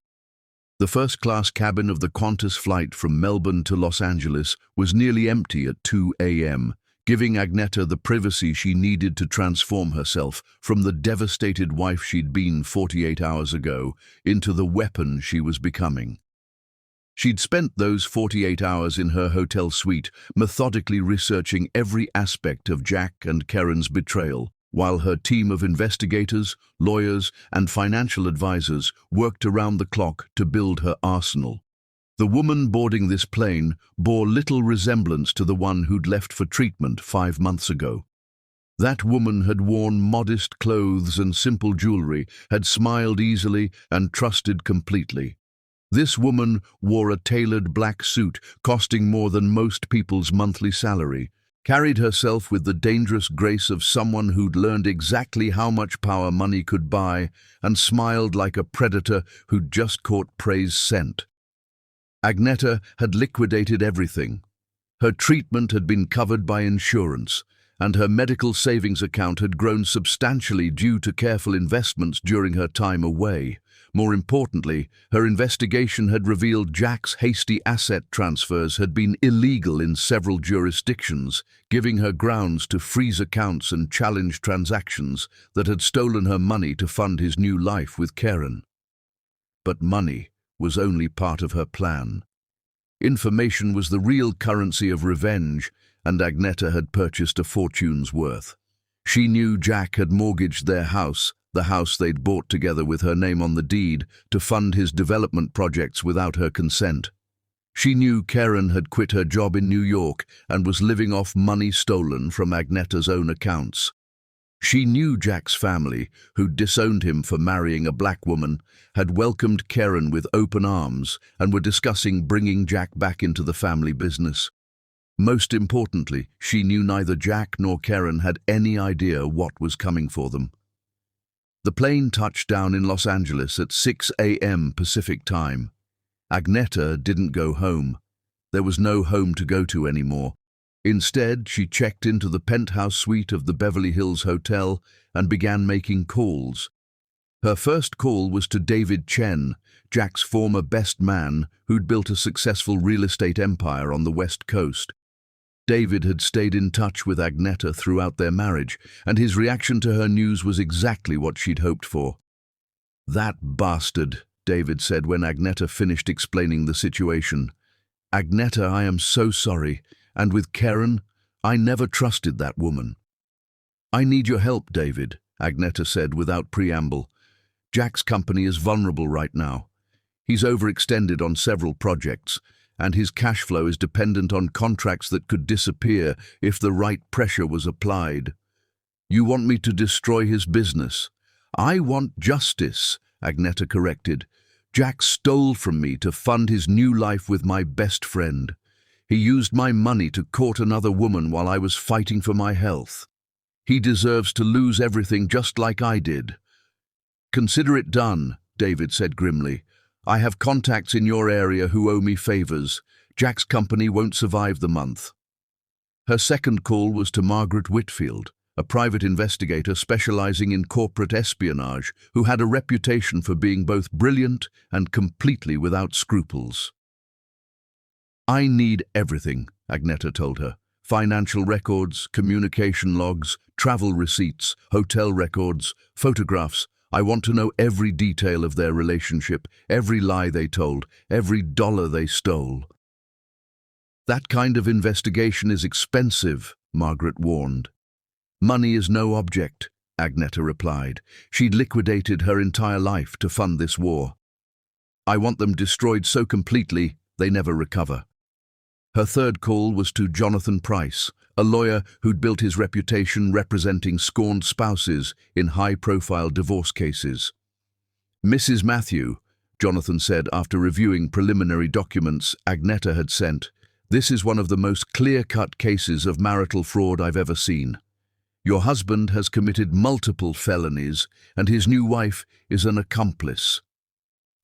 The first-class cabin of the Qantas flight from Melbourne to Los Angeles was nearly empty at 2 a.m., giving Agneta the privacy she needed to transform herself from the devastated wife she'd been 48 hours ago into the weapon she was becoming. She'd spent those 48 hours in her hotel suite, methodically researching every aspect of Jack and Karen's betrayal, while her team of investigators, lawyers, and financial advisors worked around the clock to build her arsenal. The woman boarding this plane bore little resemblance to the one who'd left for treatment 5 months ago. That woman had worn modest clothes and simple jewelry, had smiled easily and trusted completely. This woman wore a tailored black suit costing more than most people's monthly salary, carried herself with the dangerous grace of someone who'd learned exactly how much power money could buy, and smiled like a predator who'd just caught prey's scent. Agneta had liquidated everything. Her treatment had been covered by insurance, and her medical savings account had grown substantially due to careful investments during her time away. More importantly, her investigation had revealed Jack's hasty asset transfers had been illegal in several jurisdictions, giving her grounds to freeze accounts and challenge transactions that had stolen her money to fund his new life with Karen. But money was only part of her plan. Information was the real currency of revenge, and Agneta had purchased a fortune's worth. She knew Jack had mortgaged their house, the house they'd bought together with her name on the deed, to fund his development projects without her consent. She knew Karen had quit her job in New York and was living off money stolen from Agneta's own accounts. She knew Jack's family, who'd disowned him for marrying a black woman, had welcomed Karen with open arms and were discussing bringing Jack back into the family business. Most importantly, she knew neither Jack nor Karen had any idea what was coming for them. The plane touched down in Los Angeles at 6 a.m. Pacific time. Agneta didn't go home. There was no home to go to anymore. Instead, she checked into the penthouse suite of the Beverly Hills Hotel and began making calls. Her first call was to David Chen, Jack's former best man, who'd built a successful real estate empire on the West Coast. David had stayed in touch with Agneta throughout their marriage, and his reaction to her news was exactly what she'd hoped for. "That bastard," David said when Agneta finished explaining the situation. "Agneta, I am so sorry, and with Karen, I never trusted that woman." "I need your help, David," Agneta said without preamble. "Jack's company is vulnerable right now. He's overextended on several projects, and his cash flow is dependent on contracts that could disappear if the right pressure was applied. You want me to destroy his business?" "I want justice," Agneta corrected. "Jack stole from me to fund his new life with my best friend. He used my money to court another woman while I was fighting for my health. He deserves to lose everything just like I did." "Consider it done," David said grimly. "I have contacts in your area who owe me favors. Jack's company won't survive the month." Her second call was to Margaret Whitfield, a private investigator specializing in corporate espionage, who had a reputation for being both brilliant and completely without scruples. "I need everything," Agneta told her. "Financial records, communication logs, travel receipts, hotel records, photographs. I want to know every detail of their relationship, every lie they told, every dollar they stole." "That kind of investigation is expensive," Margaret warned. "Money is no object," Agneta replied. She'd liquidated her entire life to fund this war. "I want them destroyed so completely they never recover." Her third call was to Jonathan Price, a lawyer who'd built his reputation representing scorned spouses in high-profile divorce cases. "Mrs. Matthew," Jonathan said after reviewing preliminary documents Agneta had sent, "this is one of the most clear-cut cases of marital fraud I've ever seen. Your husband has committed multiple felonies, and his new wife is an accomplice."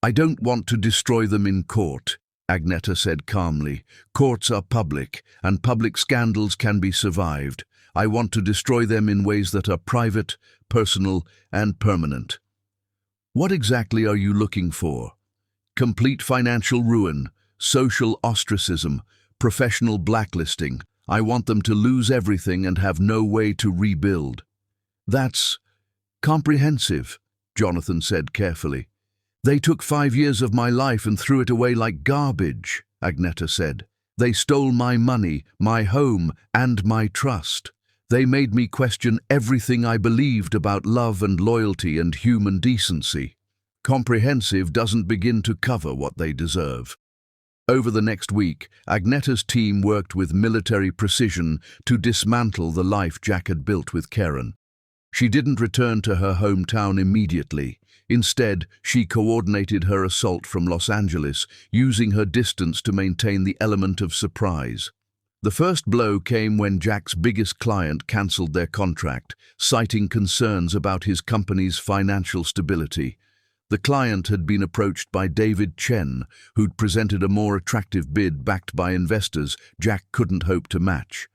"I don't want to destroy them in court," Agneta said calmly. "Courts are public, and public scandals can be survived. I want to destroy them in ways that are private, personal, and permanent. What exactly are you looking for? Complete financial ruin, social ostracism, professional blacklisting. I want them to lose everything and have no way to rebuild. That's comprehensive, Jonathan said carefully. They took 5 years of my life and threw it away like garbage, Agneta said. They stole my money, my home, and my trust. They made me question everything I believed about love and loyalty and human decency. Comprehensive doesn't begin to cover what they deserve. Over the next week, Agneta's team worked with military precision to dismantle the life Jack had built with Karen. She didn't return to her hometown immediately. Instead, she coordinated her assault from Los Angeles, using her distance to maintain the element of surprise. The first blow came when Jack's biggest client cancelled their contract, citing concerns about his company's financial stability. The client had been approached by David Chen, who'd presented a more attractive bid backed by investors Jack couldn't hope to match.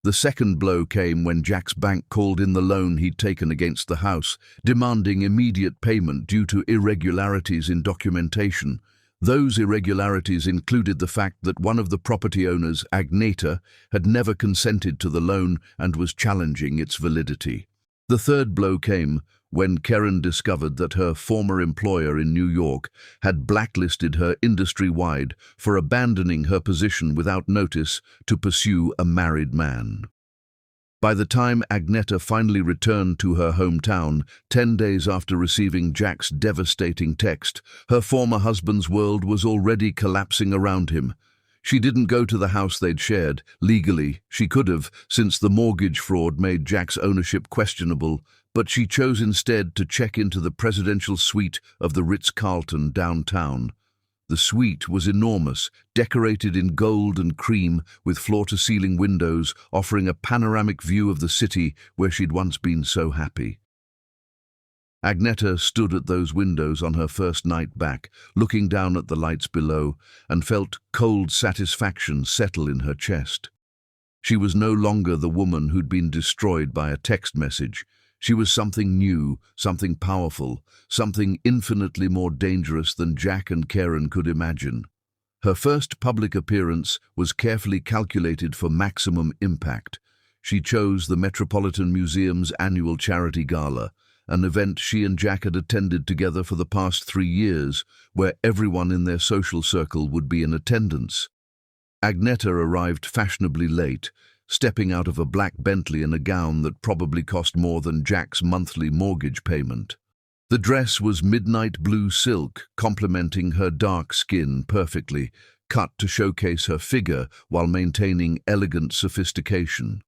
The second blow came when Jack's bank called in the loan he'd taken against the house, demanding immediate payment due to irregularities in documentation. Those irregularities included the fact that one of the property owners, Agneta, had never consented to the loan and was challenging its validity. The third blow came when Karen discovered that her former employer in New York had blacklisted her industry-wide for abandoning her position without notice to pursue a married man. By the time Agneta finally returned to her hometown, 10 days after receiving Jack's devastating text, her former husband's world was already collapsing around him. She didn't go to the house they'd shared. Legally, she could have, since the mortgage fraud made Jack's ownership questionable, but she chose instead to check into the presidential suite of the Ritz-Carlton downtown. The suite was enormous, decorated in gold and cream, with floor-to-ceiling windows offering a panoramic view of the city where she'd once been so happy. Agneta stood at those windows on her first night back, looking down at the lights below, and felt cold satisfaction settle in her chest. She was no longer the woman who'd been destroyed by a text message. She was something new, something powerful, something infinitely more dangerous than Jack and Karen could imagine. Her first public appearance was carefully calculated for maximum impact. She chose the Metropolitan Museum's annual charity gala, an event she and Jack had attended together for the past 3 years, where everyone in their social circle would be in attendance. Agneta arrived fashionably late, stepping out of a black Bentley in a gown that probably cost more than Jack's monthly mortgage payment. The dress was midnight blue silk, complementing her dark skin perfectly, cut to showcase her figure while maintaining elegant sophistication.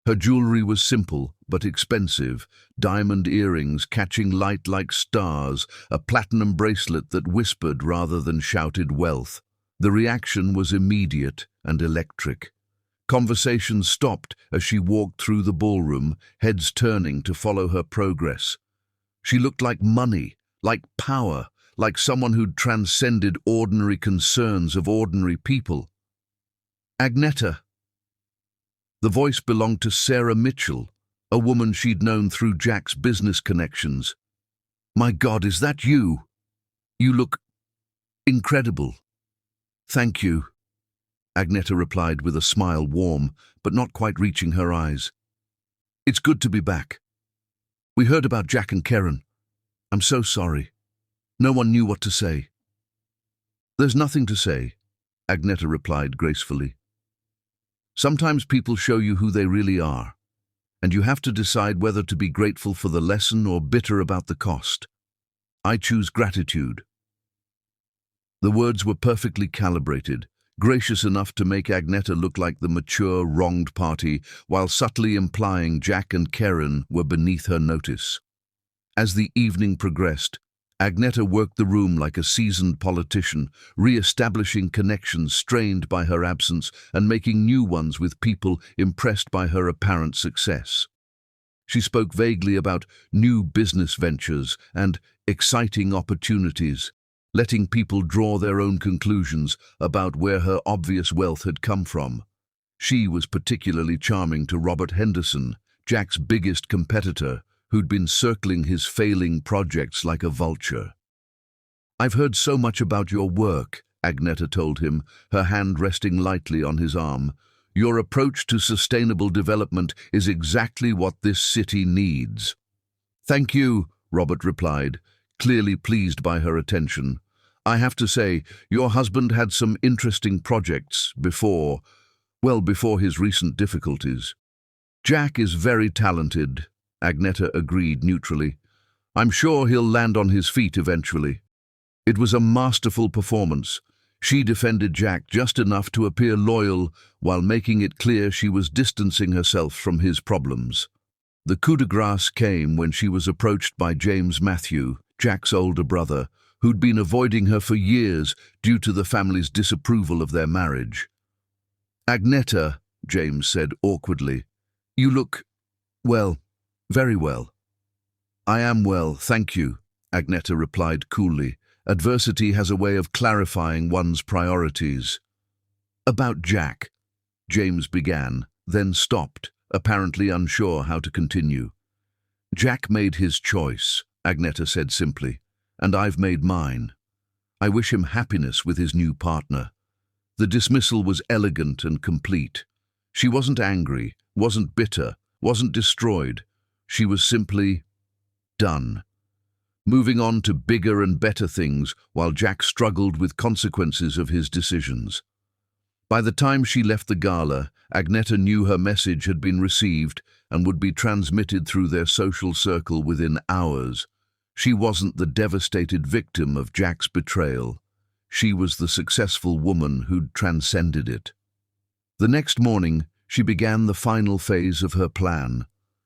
Her jewelry was simple but expensive, diamond earrings catching light like stars, a platinum bracelet that whispered rather than shouted wealth. The reaction was immediate and electric. Conversation stopped as she walked through the ballroom, heads turning to follow her progress. She looked like money, like power, like someone who'd transcended ordinary concerns of ordinary people. Agneta. The voice belonged to Sarah Mitchell, a woman she'd known through Jack's business connections. "My God, is that you? You look incredible." "Thank you," Agneta replied with a smile warm, but not quite reaching her eyes. "It's good to be back. We heard about Jack and Karen. I'm so sorry. No one knew what to say." "There's nothing to say," Agneta replied gracefully. "Sometimes people show you who they really are, and you have to decide whether to be grateful for the lesson or bitter about the cost. I choose gratitude." The words were perfectly calibrated, gracious enough to make Agneta look like the mature, wronged party, while subtly implying Jack and Karen were beneath her notice. As the evening progressed, Agneta worked the room like a seasoned politician, re-establishing connections strained by her absence and making new ones with people impressed by her apparent success. She spoke vaguely about new business ventures and exciting opportunities, letting people draw their own conclusions about where her obvious wealth had come from. She was particularly charming to Robert Henderson, Jack's biggest competitor, who'd been circling his failing projects like a vulture. "I've heard so much about your work," Agneta told him, her hand resting lightly on his arm. "Your approach to sustainable development is exactly what this city needs." "Thank you," Robert replied, clearly pleased by her attention. "I have to say, your husband had some interesting projects before his recent difficulties." "Jack is very talented," Agneta agreed neutrally. "I'm sure he'll land on his feet eventually." It was a masterful performance. She defended Jack just enough to appear loyal while making it clear she was distancing herself from his problems. The coup de grace came when she was approached by James Matthew, Jack's older brother, who'd been avoiding her for years due to the family's disapproval of their marriage. "Agneta," James said awkwardly, "you look, well, very well." "I am well, thank you," Agneta replied coolly. Adversity has a way of clarifying one's priorities. "About Jack," James began, then stopped, apparently unsure how to continue. "Jack made his choice," Agneta said simply, "and I've made mine. I wish him happiness with his new partner." The dismissal was elegant and complete. She wasn't angry, wasn't bitter, wasn't destroyed. She was simply done. Moving on to bigger and better things while Jack struggled with consequences of his decisions. By the time she left the gala, Agneta knew her message had been received and would be transmitted through their social circle within hours. She wasn't the devastated victim of Jack's betrayal. She was the successful woman who'd transcended it. The next morning, she began the final phase of her plan.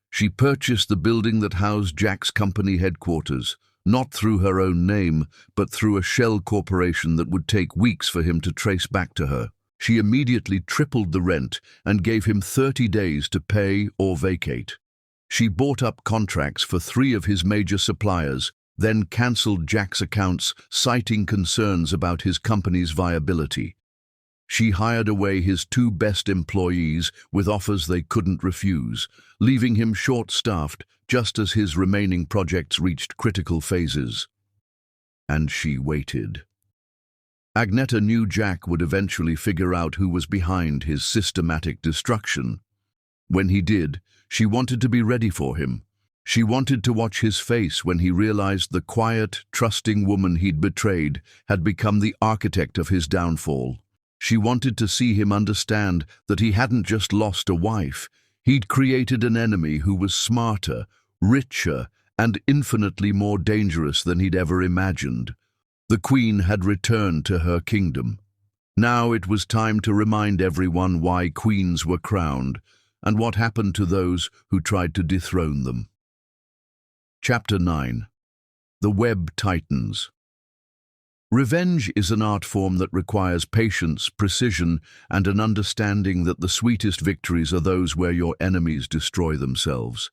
She purchased the building that housed Jack's company headquarters, not through her own name, but through a shell corporation that would take weeks for him to trace back to her. She immediately tripled the rent and gave him 30 days to pay or vacate. She bought up contracts for 3 of his major suppliers, then cancelled Jack's accounts, citing concerns about his company's viability. She hired away his 2 best employees with offers they couldn't refuse, leaving him short-staffed just as his remaining projects reached critical phases. And she waited. Agneta knew Jack would eventually figure out who was behind his systematic destruction. When he did, she wanted to be ready for him. She wanted to watch his face when he realized the quiet, trusting woman he'd betrayed had become the architect of his downfall. She wanted to see him understand that he hadn't just lost a wife. He'd created an enemy who was smarter, richer, and infinitely more dangerous than he'd ever imagined. The Queen had returned to her kingdom. Now it was time to remind everyone why queens were crowned, and what happened to those who tried to dethrone them. Chapter 9. The Web Titans. Revenge is an art form that requires patience, precision, and an understanding that the sweetest victories are those where your enemies destroy themselves.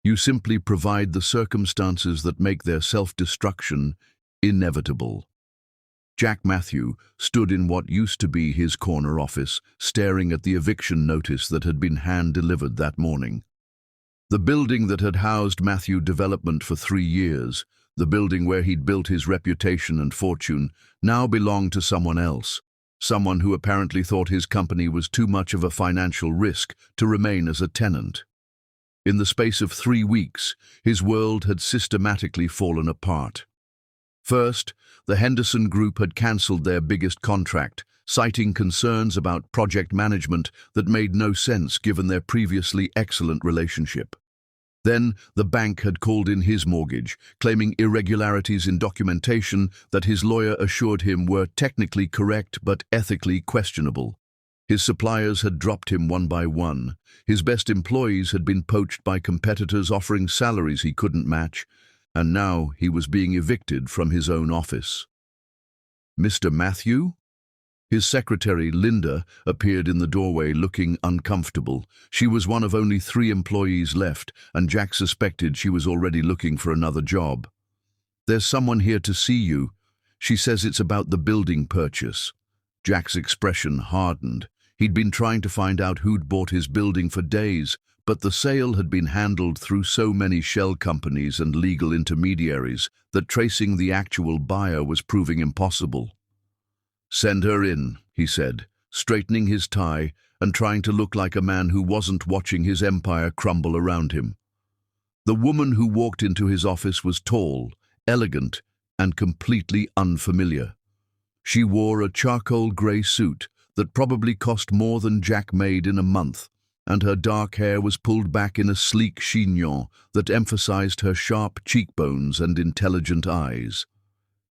You simply provide the circumstances that make their self-destruction inevitable. Jack Matthew stood in what used to be his corner office, staring at the eviction notice that had been hand-delivered that morning. The building that had housed Matthew Development for 3 years, the building where he'd built his reputation and fortune, now belonged to someone else, someone who apparently thought his company was too much of a financial risk to remain as a tenant. In the space of 3 weeks, his world had systematically fallen apart. First, the Henderson Group had cancelled their biggest contract, citing concerns about project management that made no sense given their previously excellent relationship. Then, the bank had called in his mortgage, claiming irregularities in documentation that his lawyer assured him were technically correct but ethically questionable. His suppliers had dropped him one by one. His best employees had been poached by competitors offering salaries he couldn't match, and now he was being evicted from his own office. "Mr. Matthew?" His secretary, Linda, appeared in the doorway looking uncomfortable. She was one of only 3 employees left, and Jack suspected she was already looking for another job. "There's someone here to see you. She says it's about the building purchase." Jack's expression hardened. He'd been trying to find out who'd bought his building for days, but the sale had been handled through so many shell companies and legal intermediaries that tracing the actual buyer was proving impossible. "Send her in," he said, straightening his tie and trying to look like a man who wasn't watching his empire crumble around him. The woman who walked into his office was tall, elegant, and completely unfamiliar. She wore a charcoal grey suit that probably cost more than Jack made in a month, and her dark hair was pulled back in a sleek chignon that emphasized her sharp cheekbones and intelligent eyes.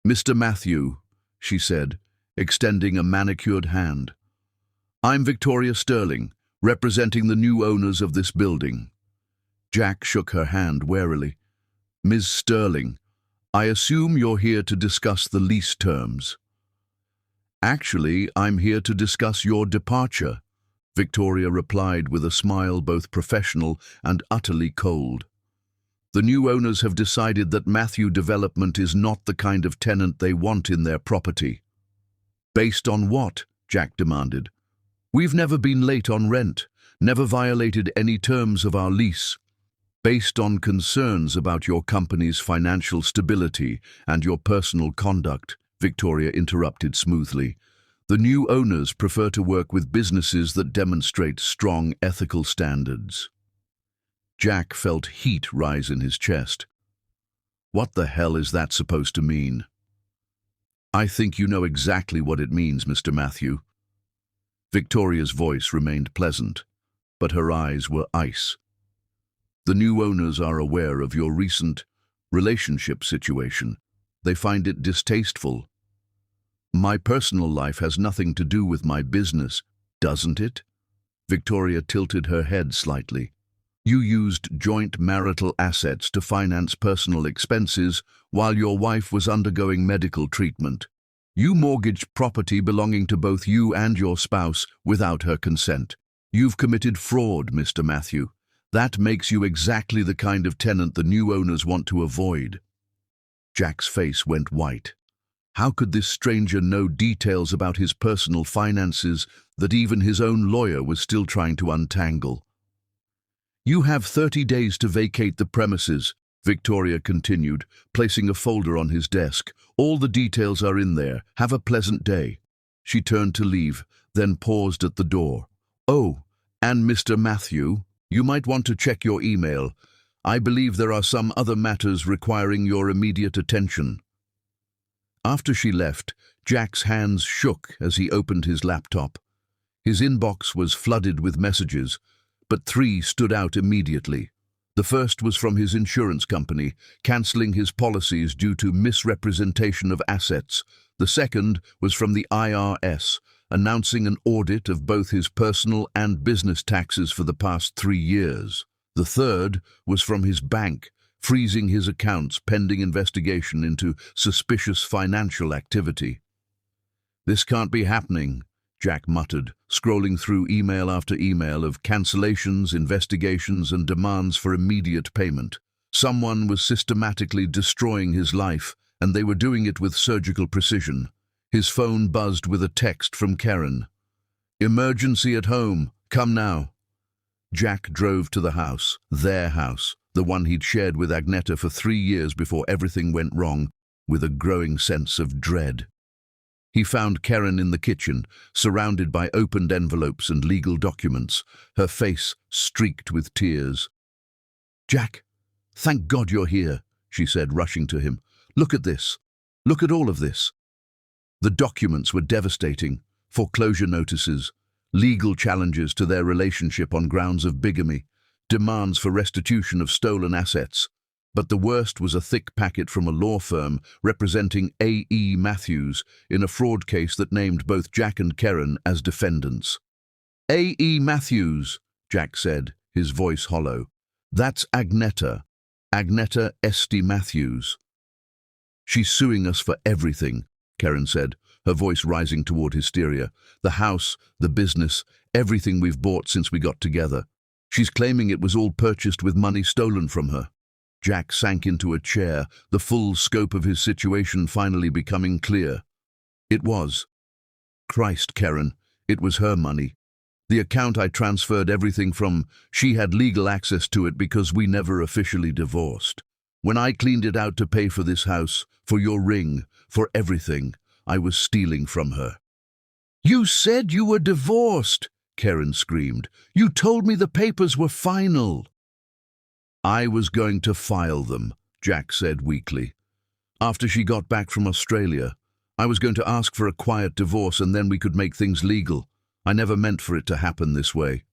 "Mr. Matthew," she said, extending a manicured hand. "I'm Victoria Sterling, representing the new owners of this building." Jack shook her hand warily. "Ms. Sterling, I assume you're here to discuss the lease terms." "Actually, I'm here to discuss your departure," Victoria replied with a smile both professional and utterly cold. "The new owners have decided that Matthew Development is not the kind of tenant they want in their property." "Based on what?" Jack demanded. "We've never been late on rent, never violated any terms of our lease." "Based on concerns about your company's financial stability and your personal conduct," Victoria interrupted smoothly. "The new owners prefer to work with businesses that demonstrate strong ethical standards." Jack felt heat rise in his chest. "What the hell is that supposed to mean?" "I think you know exactly what it means, Mr. Matthew." Victoria's voice remained pleasant, but her eyes were ice. "The new owners are aware of your recent relationship situation. They find it distasteful." "My personal life has nothing to do with my business, doesn't it?" Victoria tilted her head slightly. "You used joint marital assets to finance personal expenses while your wife was undergoing medical treatment. You mortgaged property belonging to both you and your spouse without her consent. You've committed fraud, Mr. Matthew. That makes you exactly the kind of tenant the new owners want to avoid." Jack's face went white. How could this stranger know details about his personal finances that even his own lawyer was still trying to untangle? "You have 30 days to vacate the premises," Victoria continued, placing a folder on his desk. "All the details are in there. Have a pleasant day." She turned to leave, then paused at the door. "Oh, and Mr. Matthew, you might want to check your email. I believe there are some other matters requiring your immediate attention." After she left, Jack's hands shook as he opened his laptop. His inbox was flooded with messages, but 3 stood out immediately. The first was from his insurance company, cancelling his policies due to misrepresentation of assets. The second was from the IRS, announcing an audit of both his personal and business taxes for the past 3 years. The third was from his bank, freezing his accounts pending investigation into suspicious financial activity. "This can't be happening," Jack muttered, scrolling through email after email of cancellations, investigations, and demands for immediate payment. Someone was systematically destroying his life, and they were doing it with surgical precision. His phone buzzed with a text from Karen. "Emergency at home. Come now." Jack drove to the house, their house, the one he'd shared with Agneta for 3 years before everything went wrong, with a growing sense of dread. He found Karen in the kitchen, surrounded by opened envelopes and legal documents, her face streaked with tears. "Jack, thank God you're here," she said, rushing to him. "Look at this. Look at all of this." The documents were devastating. Foreclosure notices, legal challenges to their relationship on grounds of bigamy, demands for restitution of stolen assets. But the worst was a thick packet from a law firm representing A.E. Matthews in a fraud case that named both Jack and Karen as defendants. "A.E. Matthews," Jack said, his voice hollow. "That's Agneta. Agneta St. Matthews." "She's suing us for everything," Karen said, her voice rising toward hysteria. "The house, the business, everything we've bought since we got together. She's claiming it was all purchased with money stolen from her." Jack sank into a chair, the full scope of his situation finally becoming clear. It was. Christ, Karen, it was her money. The account I transferred everything from. She had legal access to it because we never officially divorced. When I cleaned it out to pay for this house, for your ring, for everything, I was stealing from her." "You said you were divorced," Karen screamed. "You told me the papers were final." "I was going to file them," Jack said weakly. "After she got back from Australia, I was going to ask for a quiet divorce and then we could make things legal. I never meant for it to happen this way."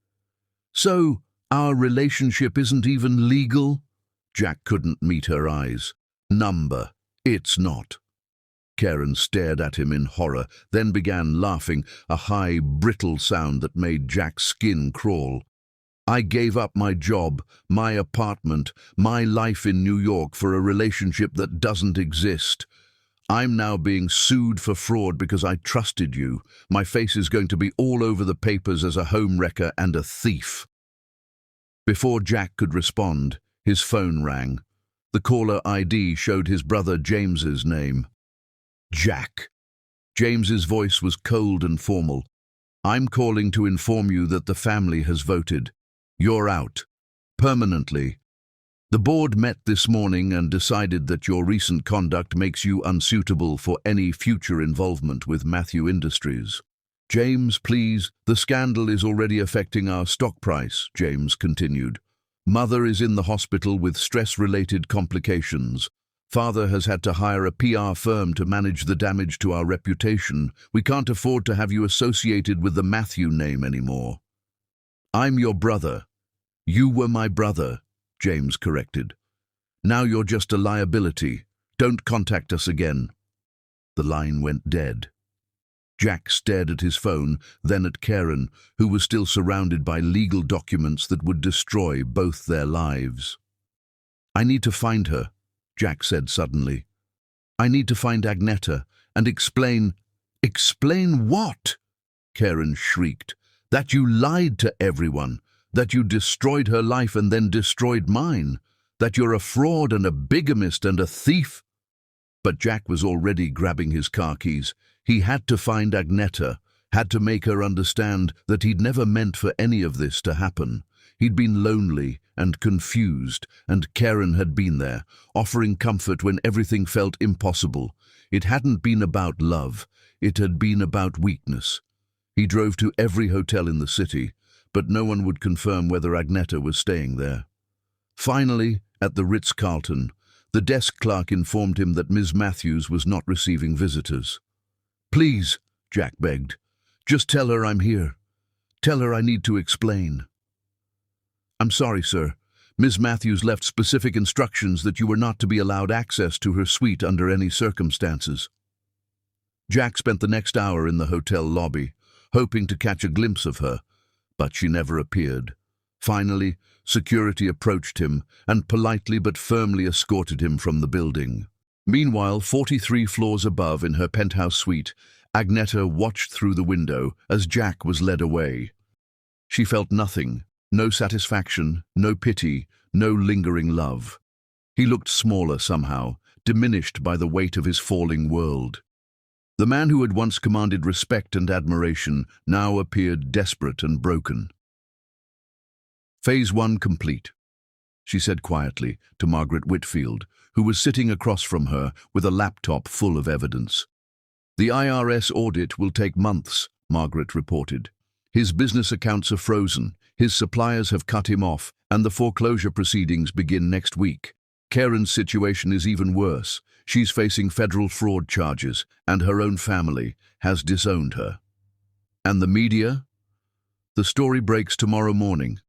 "So, our relationship isn't even legal?" Jack couldn't meet her eyes. "Number, it's not." Karen stared at him in horror, then began laughing, a high, brittle sound that made Jack's skin crawl. "I gave up my job, my apartment, my life in New York for a relationship that doesn't exist. I'm now being sued for fraud because I trusted you. My face is going to be all over the papers as a homewrecker and a thief." Before Jack could respond, his phone rang. The caller ID showed his brother James's name. "Jack." James's voice was cold and formal. "I'm calling to inform you that the family has voted. You're out. Permanently. The board met this morning and decided that your recent conduct makes you unsuitable for any future involvement with Matthew Industries." "James, please, the scandal is already affecting our stock price," James continued. "Mother is in the hospital with stress-related complications. Father has had to hire a PR firm to manage the damage to our reputation. We can't afford to have you associated with the Matthew name anymore." "I'm your brother." "You were my brother," James corrected. "Now you're just a liability. Don't contact us again." The line went dead. Jack stared at his phone, then at Karen, who was still surrounded by legal documents that would destroy both their lives. "I need to find her," Jack said suddenly. "I need to find Agneta and explain—" "Explain what?" Karen shrieked. "That you lied to everyone. That you destroyed her life and then destroyed mine. That you're a fraud and a bigamist and a thief." But Jack was already grabbing his car keys. He had to find Agneta, had to make her understand that he'd never meant for any of this to happen. He'd been lonely and confused, and Karen had been there, offering comfort when everything felt impossible. It hadn't been about love. It had been about weakness. He drove to every hotel in the city, but no one would confirm whether Agneta was staying there. Finally, at the Ritz-Carlton, the desk clerk informed him that Ms. Matthews was not receiving visitors. "Please," Jack begged, "just tell her I'm here. Tell her I need to explain." "I'm sorry, sir. Ms. Matthews left specific instructions that you were not to be allowed access to her suite under any circumstances." Jack spent the next hour in the hotel lobby, hoping to catch a glimpse of her, but she never appeared. Finally, security approached him and politely but firmly escorted him from the building. Meanwhile, 43 floors above in her penthouse suite, Agneta watched through the window as Jack was led away. She felt nothing, no satisfaction, no pity, no lingering love. He looked smaller somehow, diminished by the weight of his falling world. The man who had once commanded respect and admiration now appeared desperate and broken. "Phase 1 complete," she said quietly to Margaret Whitfield, who was sitting across from her with a laptop full of evidence. "The IRS audit will take months," Margaret reported. "His business accounts are frozen, his suppliers have cut him off, and the foreclosure proceedings begin next week. Karen's situation is even worse. She's facing federal fraud charges, and her own family has disowned her." "And the media?" "The story breaks tomorrow morning.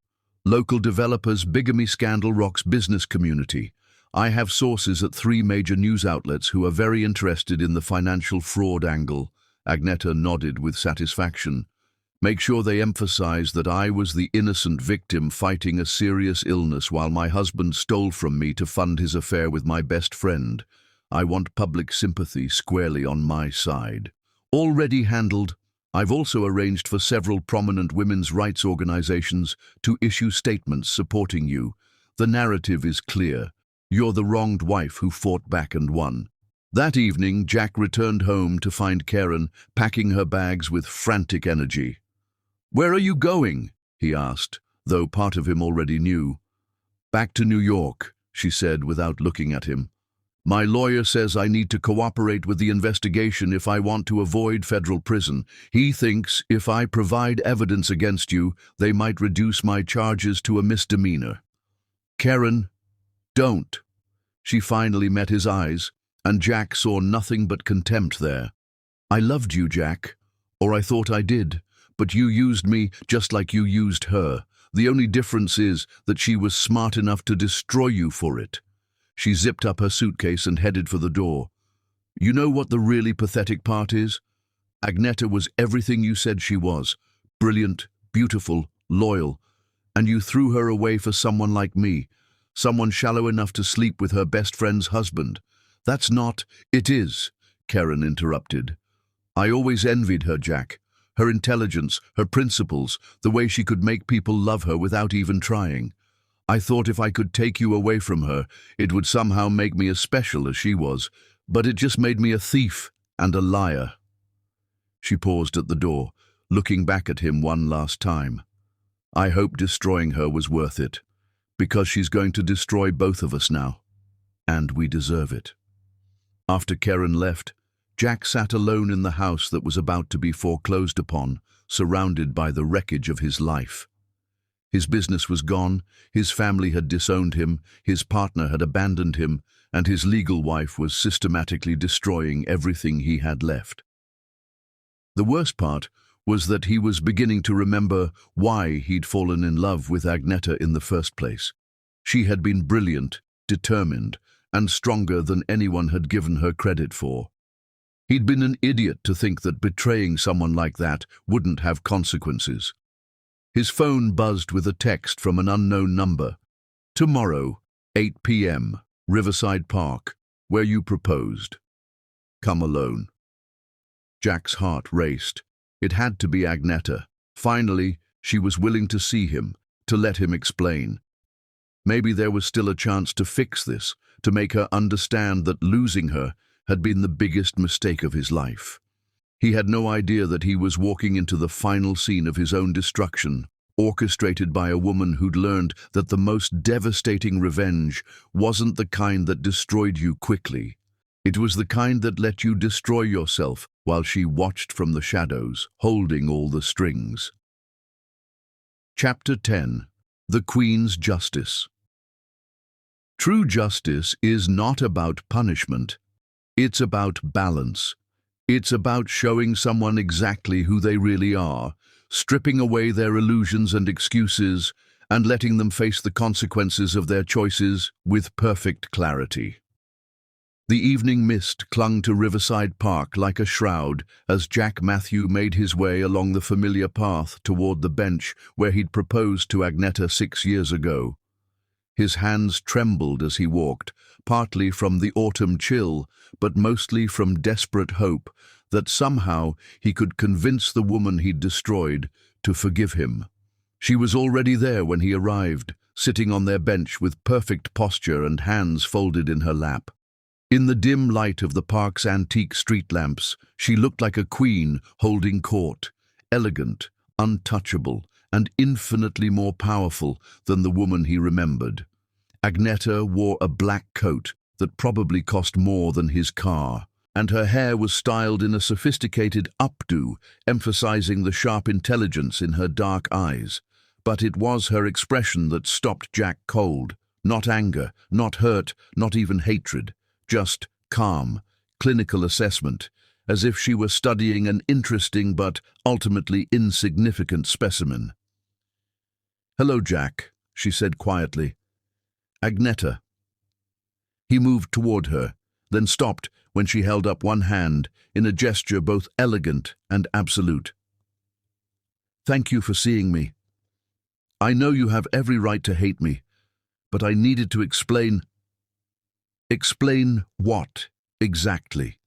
Local developers' bigamy scandal rocks business community. I have sources at 3 major news outlets who are very interested in the financial fraud angle." Agneta nodded with satisfaction. "Make sure they emphasize that I was the innocent victim fighting a serious illness while my husband stole from me to fund his affair with my best friend. I want public sympathy squarely on my side." "Already handled. I've also arranged for several prominent women's rights organizations to issue statements supporting you. The narrative is clear. You're the wronged wife who fought back and won." That evening, Jack returned home to find Karen packing her bags with frantic energy. "Where are you going?" he asked, though part of him already knew. "Back to New York," she said without looking at him. "My lawyer says I need to cooperate with the investigation if I want to avoid federal prison. He thinks if I provide evidence against you, they might reduce my charges to a misdemeanor." "Karen, don't." She finally met his eyes, and Jack saw nothing but contempt there. "I loved you, Jack, or I thought I did, but you used me just like you used her. The only difference is that she was smart enough to destroy you for it." She zipped up her suitcase and headed for the door. "You know what the really pathetic part is? Agneta was everything you said she was. Brilliant, beautiful, loyal. And you threw her away for someone like me, someone shallow enough to sleep with her best friend's husband. That's not—" "It is," Karen interrupted. "I always envied her, Jack. Her intelligence, her principles, the way she could make people love her without even trying. I thought if I could take you away from her, it would somehow make me as special as she was, but it just made me a thief and a liar." She paused at the door, looking back at him one last time. "I hope destroying her was worth it, because she's going to destroy both of us now, and we deserve it." After Karen left, Jack sat alone in the house that was about to be foreclosed upon, surrounded by the wreckage of his life. His business was gone, his family had disowned him, his partner had abandoned him, and his legal wife was systematically destroying everything he had left. The worst part was that he was beginning to remember why he'd fallen in love with Agneta in the first place. She had been brilliant, determined, and stronger than anyone had given her credit for. He'd been an idiot to think that betraying someone like that wouldn't have consequences. His phone buzzed with a text from an unknown number. "Tomorrow, 8 p.m., Riverside Park, where you proposed. Come alone." Jack's heart raced. It had to be Agneta. Finally, she was willing to see him, to let him explain. Maybe there was still a chance to fix this, to make her understand that losing her had been the biggest mistake of his life. He had no idea that he was walking into the final scene of his own destruction, orchestrated by a woman who'd learned that the most devastating revenge wasn't the kind that destroyed you quickly. It was the kind that let you destroy yourself while she watched from the shadows, holding all the strings. Chapter 10. The Queen's Justice. True justice is not about punishment. It's about balance. It's about showing someone exactly who they really are, stripping away their illusions and excuses, and letting them face the consequences of their choices with perfect clarity. The evening mist clung to Riverside Park like a shroud as Jack Matthew made his way along the familiar path toward the bench where he'd proposed to Agneta 6 years ago. His hands trembled as he walked, partly from the autumn chill, but mostly from desperate hope that somehow he could convince the woman he'd destroyed to forgive him. She was already there when he arrived, sitting on their bench with perfect posture and hands folded in her lap. In the dim light of the park's antique street lamps, she looked like a queen holding court, elegant, untouchable, and infinitely more powerful than the woman he remembered. Agneta wore a black coat that probably cost more than his car, and her hair was styled in a sophisticated updo, emphasizing the sharp intelligence in her dark eyes. But it was her expression that stopped Jack cold. Not anger, not hurt, not even hatred. Just calm, clinical assessment, as if she were studying an interesting but ultimately insignificant specimen. "Hello, Jack," she said quietly. "Agneta." He moved toward her, then stopped when she held up one hand in a gesture both elegant and absolute. "Thank you for seeing me. I know you have every right to hate me, but I needed to explain—" "Explain what, exactly?"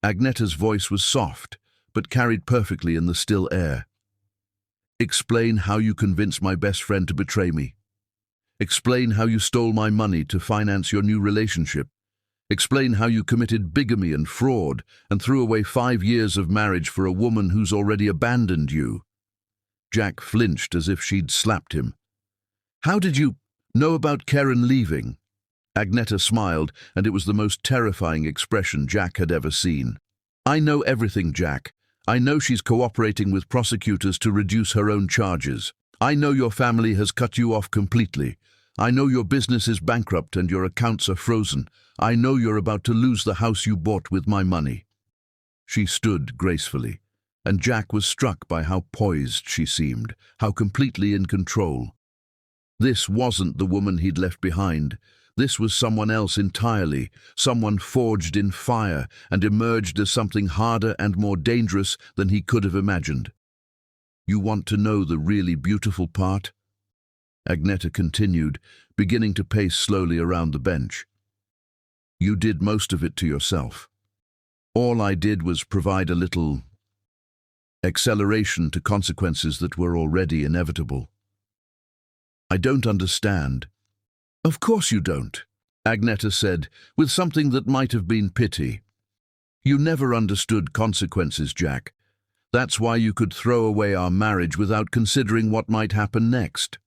Agneta's voice was soft, but carried perfectly in the still air. "Explain how you convinced my best friend to betray me. Explain how you stole my money to finance your new relationship. Explain how you committed bigamy and fraud and threw away 5 years of marriage for a woman who's already abandoned you." Jack flinched as if she'd slapped him. "How did you know about Karen leaving?" Agneta smiled, and it was the most terrifying expression Jack had ever seen. "I know everything, Jack. I know she's cooperating with prosecutors to reduce her own charges. I know your family has cut you off completely. I know your business is bankrupt and your accounts are frozen. I know you're about to lose the house you bought with my money." She stood gracefully, and Jack was struck by how poised she seemed, how completely in control. This wasn't the woman he'd left behind. This was someone else entirely, someone forged in fire and emerged as something harder and more dangerous than he could have imagined. "You want to know the really beautiful part?" Agneta continued, beginning to pace slowly around the bench. "You did most of it to yourself. All I did was provide a little acceleration to consequences that were already inevitable." "I don't understand." "Of course you don't," Agneta said, with something that might have been pity. "You never understood consequences, Jack. That's why you could throw away our marriage without considering what might happen next."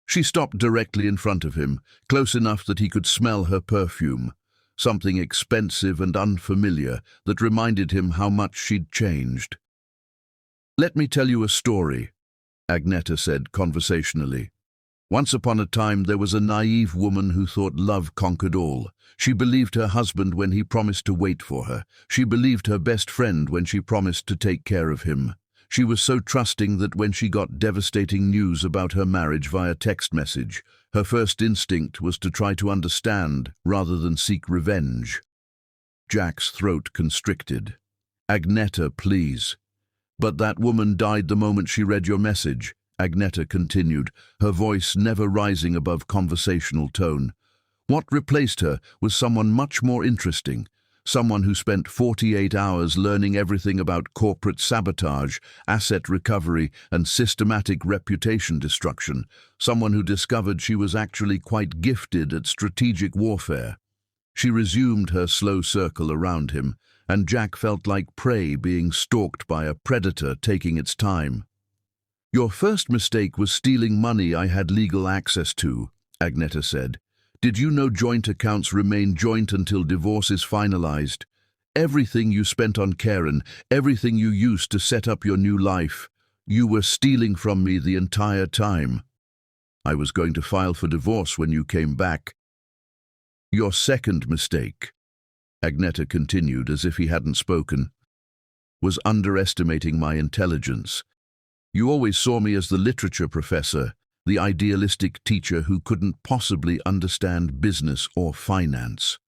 She stopped directly in front of him, close enough that he could smell her perfume, something expensive and unfamiliar that reminded him how much she'd changed. "Let me tell you a story," Agneta said conversationally. "Once upon a time there was a naive woman who thought love conquered all. She believed her husband when he promised to wait for her. She believed her best friend when she promised to take care of him. She was so trusting that when she got devastating news about her marriage via text message, her first instinct was to try to understand rather than seek revenge." Jack's throat constricted. "Agneta, please." "But that woman died the moment she read your message," Agneta continued, her voice never rising above conversational tone. "What replaced her was someone much more interesting, someone who spent 48 hours learning everything about corporate sabotage, asset recovery, and systematic reputation destruction, someone who discovered she was actually quite gifted at strategic warfare." She resumed her slow circle around him, and Jack felt like prey being stalked by a predator taking its time. "Your first mistake was stealing money I had legal access to," Agneta said. "Did you know joint accounts remain joint until divorce is finalized? Everything you spent on Karen, everything you used to set up your new life, you were stealing from me the entire time. I was going to file for divorce when you came back." "Your second mistake," Agneta continued as if he hadn't spoken, "was underestimating my intelligence. You always saw me as the literature professor, the idealistic teacher who couldn't possibly understand business or finance.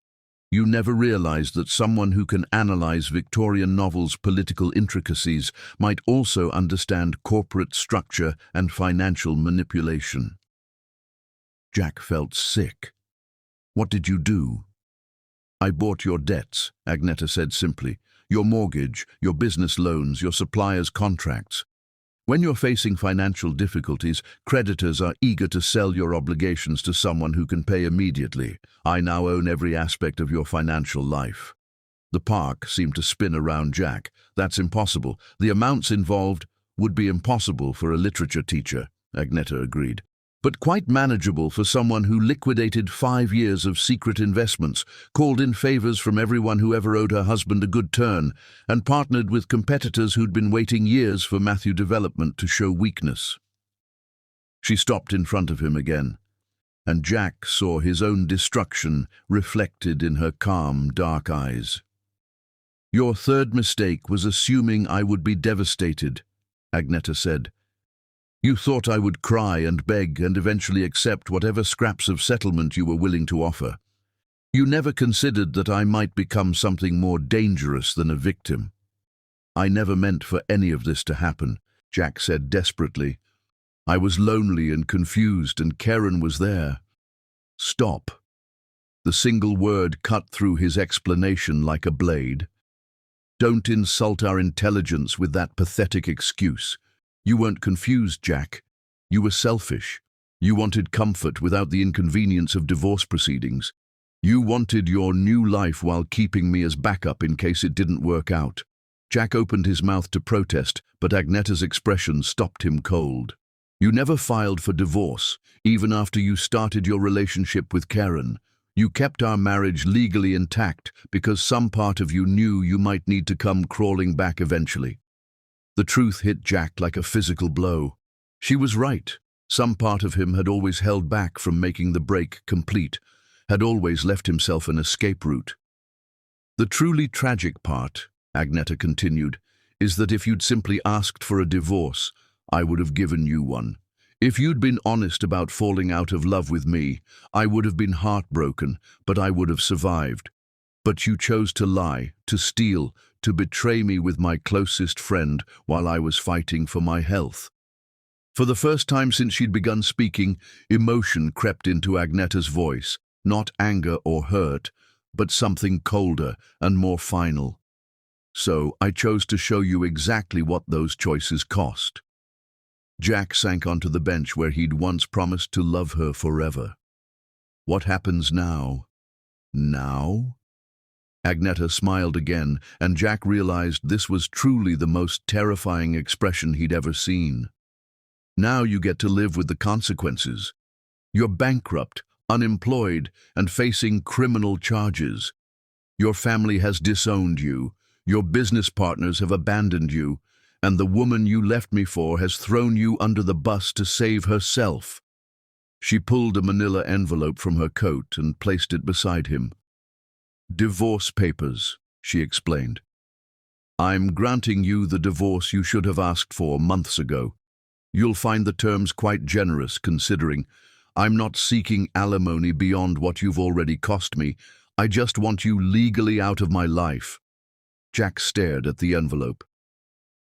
You never realized that someone who can analyze Victorian novels' political intricacies might also understand corporate structure and financial manipulation." Jack felt sick. "What did you do?" "I bought your debts," Agneta said simply. "Your mortgage, your business loans, your suppliers' contracts. When you're facing financial difficulties, creditors are eager to sell your obligations to someone who can pay immediately. I now own every aspect of your financial life." The park seemed to spin around Jack. "That's impossible. The amounts involved would be impossible for a literature teacher," Agneta agreed. "But quite manageable for someone who liquidated 5 years of secret investments, called in favors from everyone who ever owed her husband a good turn, and partnered with competitors who'd been waiting years for Matthew development to show weakness." She stopped in front of him again, and Jack saw his own destruction reflected in her calm, dark eyes. "Your third mistake was assuming I would be devastated," Agneta said. "You thought I would cry and beg and eventually accept whatever scraps of settlement you were willing to offer. You never considered that I might become something more dangerous than a victim." "I never meant for any of this to happen," Jack said desperately. "I was lonely and confused, and Karen was there." "Stop." The single word cut through his explanation like a blade. "Don't insult our intelligence with that pathetic excuse. You weren't confused, Jack. You were selfish. You wanted comfort without the inconvenience of divorce proceedings. You wanted your new life while keeping me as backup in case it didn't work out. Jack opened his mouth to protest, but Agnetta's expression stopped him cold. You never filed for divorce, even after you started your relationship with Karen. You kept our marriage legally intact because some part of you knew you might need to come crawling back eventually. The truth hit Jack like a physical blow. She was right. Some part of him had always held back from making the break complete, had always left himself an escape route. The truly tragic part, Agnetta continued, is that if you'd simply asked for a divorce, I would have given you one. If you'd been honest about falling out of love with me, I would have been heartbroken, but I would have survived. But you chose to lie, to steal, to betray me with my closest friend while I was fighting for my health. For the first time since she'd begun speaking, emotion crept into Agnetta's voice, not anger or hurt, but something colder and more final. So I chose to show you exactly what those choices cost. Jack sank onto the bench where he'd once promised to love her forever. What happens now? Now? Agnetta smiled again, and Jack realized this was truly the most terrifying expression he'd ever seen. Now you get to live with the consequences. You're bankrupt, unemployed, and facing criminal charges. Your family has disowned you, your business partners have abandoned you, and the woman you left me for has thrown you under the bus to save herself. She pulled a manila envelope from her coat and placed it beside him. Divorce papers, she explained. I'm granting you the divorce you should have asked for months ago. You'll find the terms quite generous, considering I'm not seeking alimony beyond what you've already cost me. I just want you legally out of my life. Jack stared at the envelope.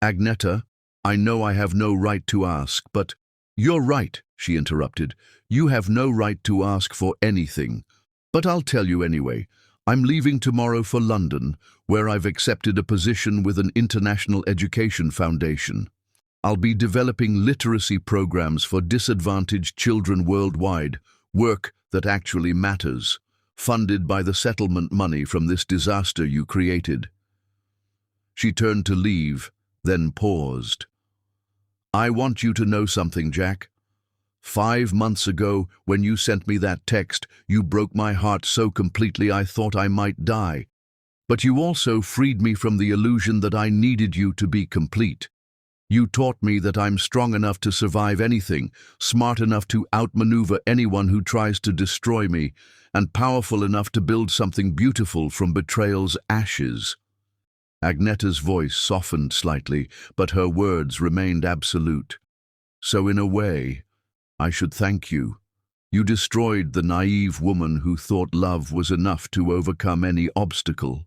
Agnetta, I know I have no right to ask, but— You're right, she interrupted. You have no right to ask for anything. But I'll tell you anyway. I'm leaving tomorrow for London, where I've accepted a position with an international education foundation. I'll be developing literacy programs for disadvantaged children worldwide, work that actually matters, funded by the settlement money from this disaster you created. She turned to leave, then paused. I want you to know something, Jack. 5 months ago, when you sent me that text, you broke my heart so completely I thought I might die. But you also freed me from the illusion that I needed you to be complete. You taught me that I'm strong enough to survive anything, smart enough to outmaneuver anyone who tries to destroy me, and powerful enough to build something beautiful from betrayal's ashes. Agnetta's voice softened slightly, but her words remained absolute. So in a way, I should thank you. You destroyed the naive woman who thought love was enough to overcome any obstacle.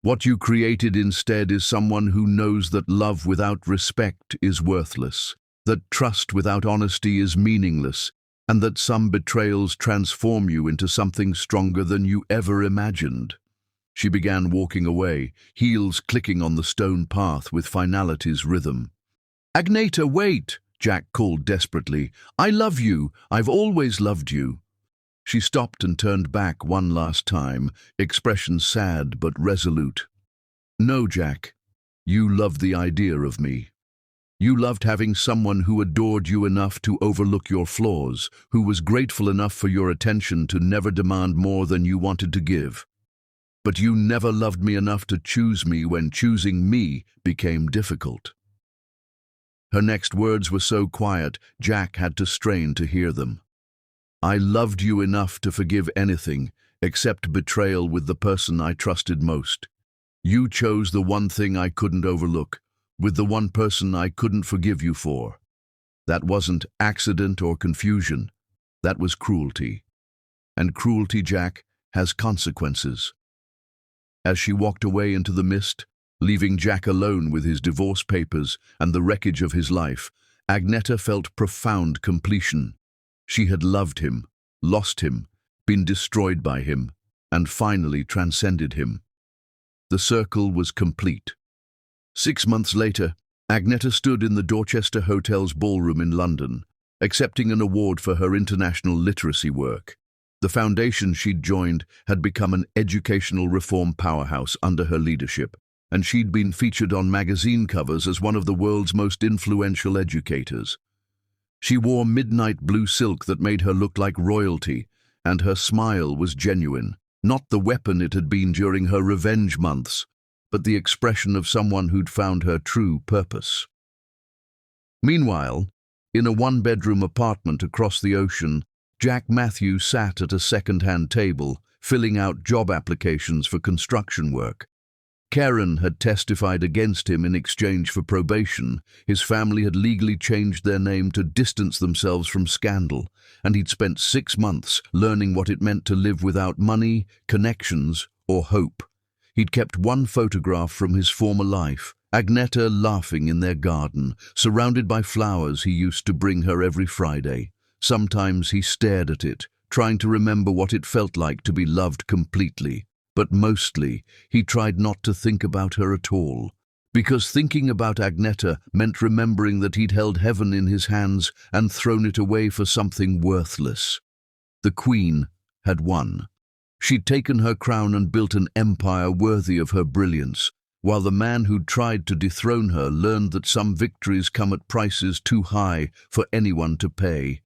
What you created instead is someone who knows that love without respect is worthless, that trust without honesty is meaningless, and that some betrayals transform you into something stronger than you ever imagined. She began walking away, heels clicking on the stone path with finality's rhythm. Agnetta, wait! Jack called desperately. I love you. I've always loved you. She stopped and turned back one last time, expression sad but resolute. No, Jack. You loved the idea of me. You loved having someone who adored you enough to overlook your flaws, who was grateful enough for your attention to never demand more than you wanted to give. But you never loved me enough to choose me when choosing me became difficult. Her next words were so quiet, Jack had to strain to hear them. I loved you enough to forgive anything, except betrayal with the person I trusted most. You chose the one thing I couldn't overlook, with the one person I couldn't forgive you for. That wasn't accident or confusion. That was cruelty. And cruelty, Jack, has consequences. As she walked away into the mist, leaving Jack alone with his divorce papers and the wreckage of his life, Agnetta felt profound completion. She had loved him, lost him, been destroyed by him, and finally transcended him. The circle was complete. 6 months later, Agnetta stood in the Dorchester Hotel's ballroom in London, accepting an award for her international literacy work. The foundation she'd joined had become an educational reform powerhouse under her leadership, and she'd been featured on magazine covers as one of the world's most influential educators. She wore midnight blue silk that made her look like royalty, and her smile was genuine, not the weapon it had been during her revenge months, but the expression of someone who'd found her true purpose. Meanwhile, in a one-bedroom apartment across the ocean, Jack Matthews sat at a second-hand table, filling out job applications for construction work. Karen had testified against him in exchange for probation. His family had legally changed their name to distance themselves from scandal, and he'd spent 6 months learning what it meant to live without money, connections, or hope. He'd kept one photograph from his former life, Agneta laughing in their garden, surrounded by flowers he used to bring her every Friday. Sometimes he stared at it, trying to remember what it felt like to be loved completely. But mostly, he tried not to think about her at all, because thinking about Agneta meant remembering that he'd held heaven in his hands and thrown it away for something worthless. The Queen had won. She'd taken her crown and built an empire worthy of her brilliance, while the man who'd tried to dethrone her learned that some victories come at prices too high for anyone to pay.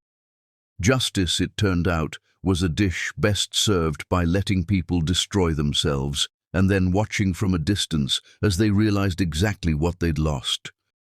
Justice, it turned out, was a dish best served by letting people destroy themselves and then watching from a distance as they realized exactly what they'd lost.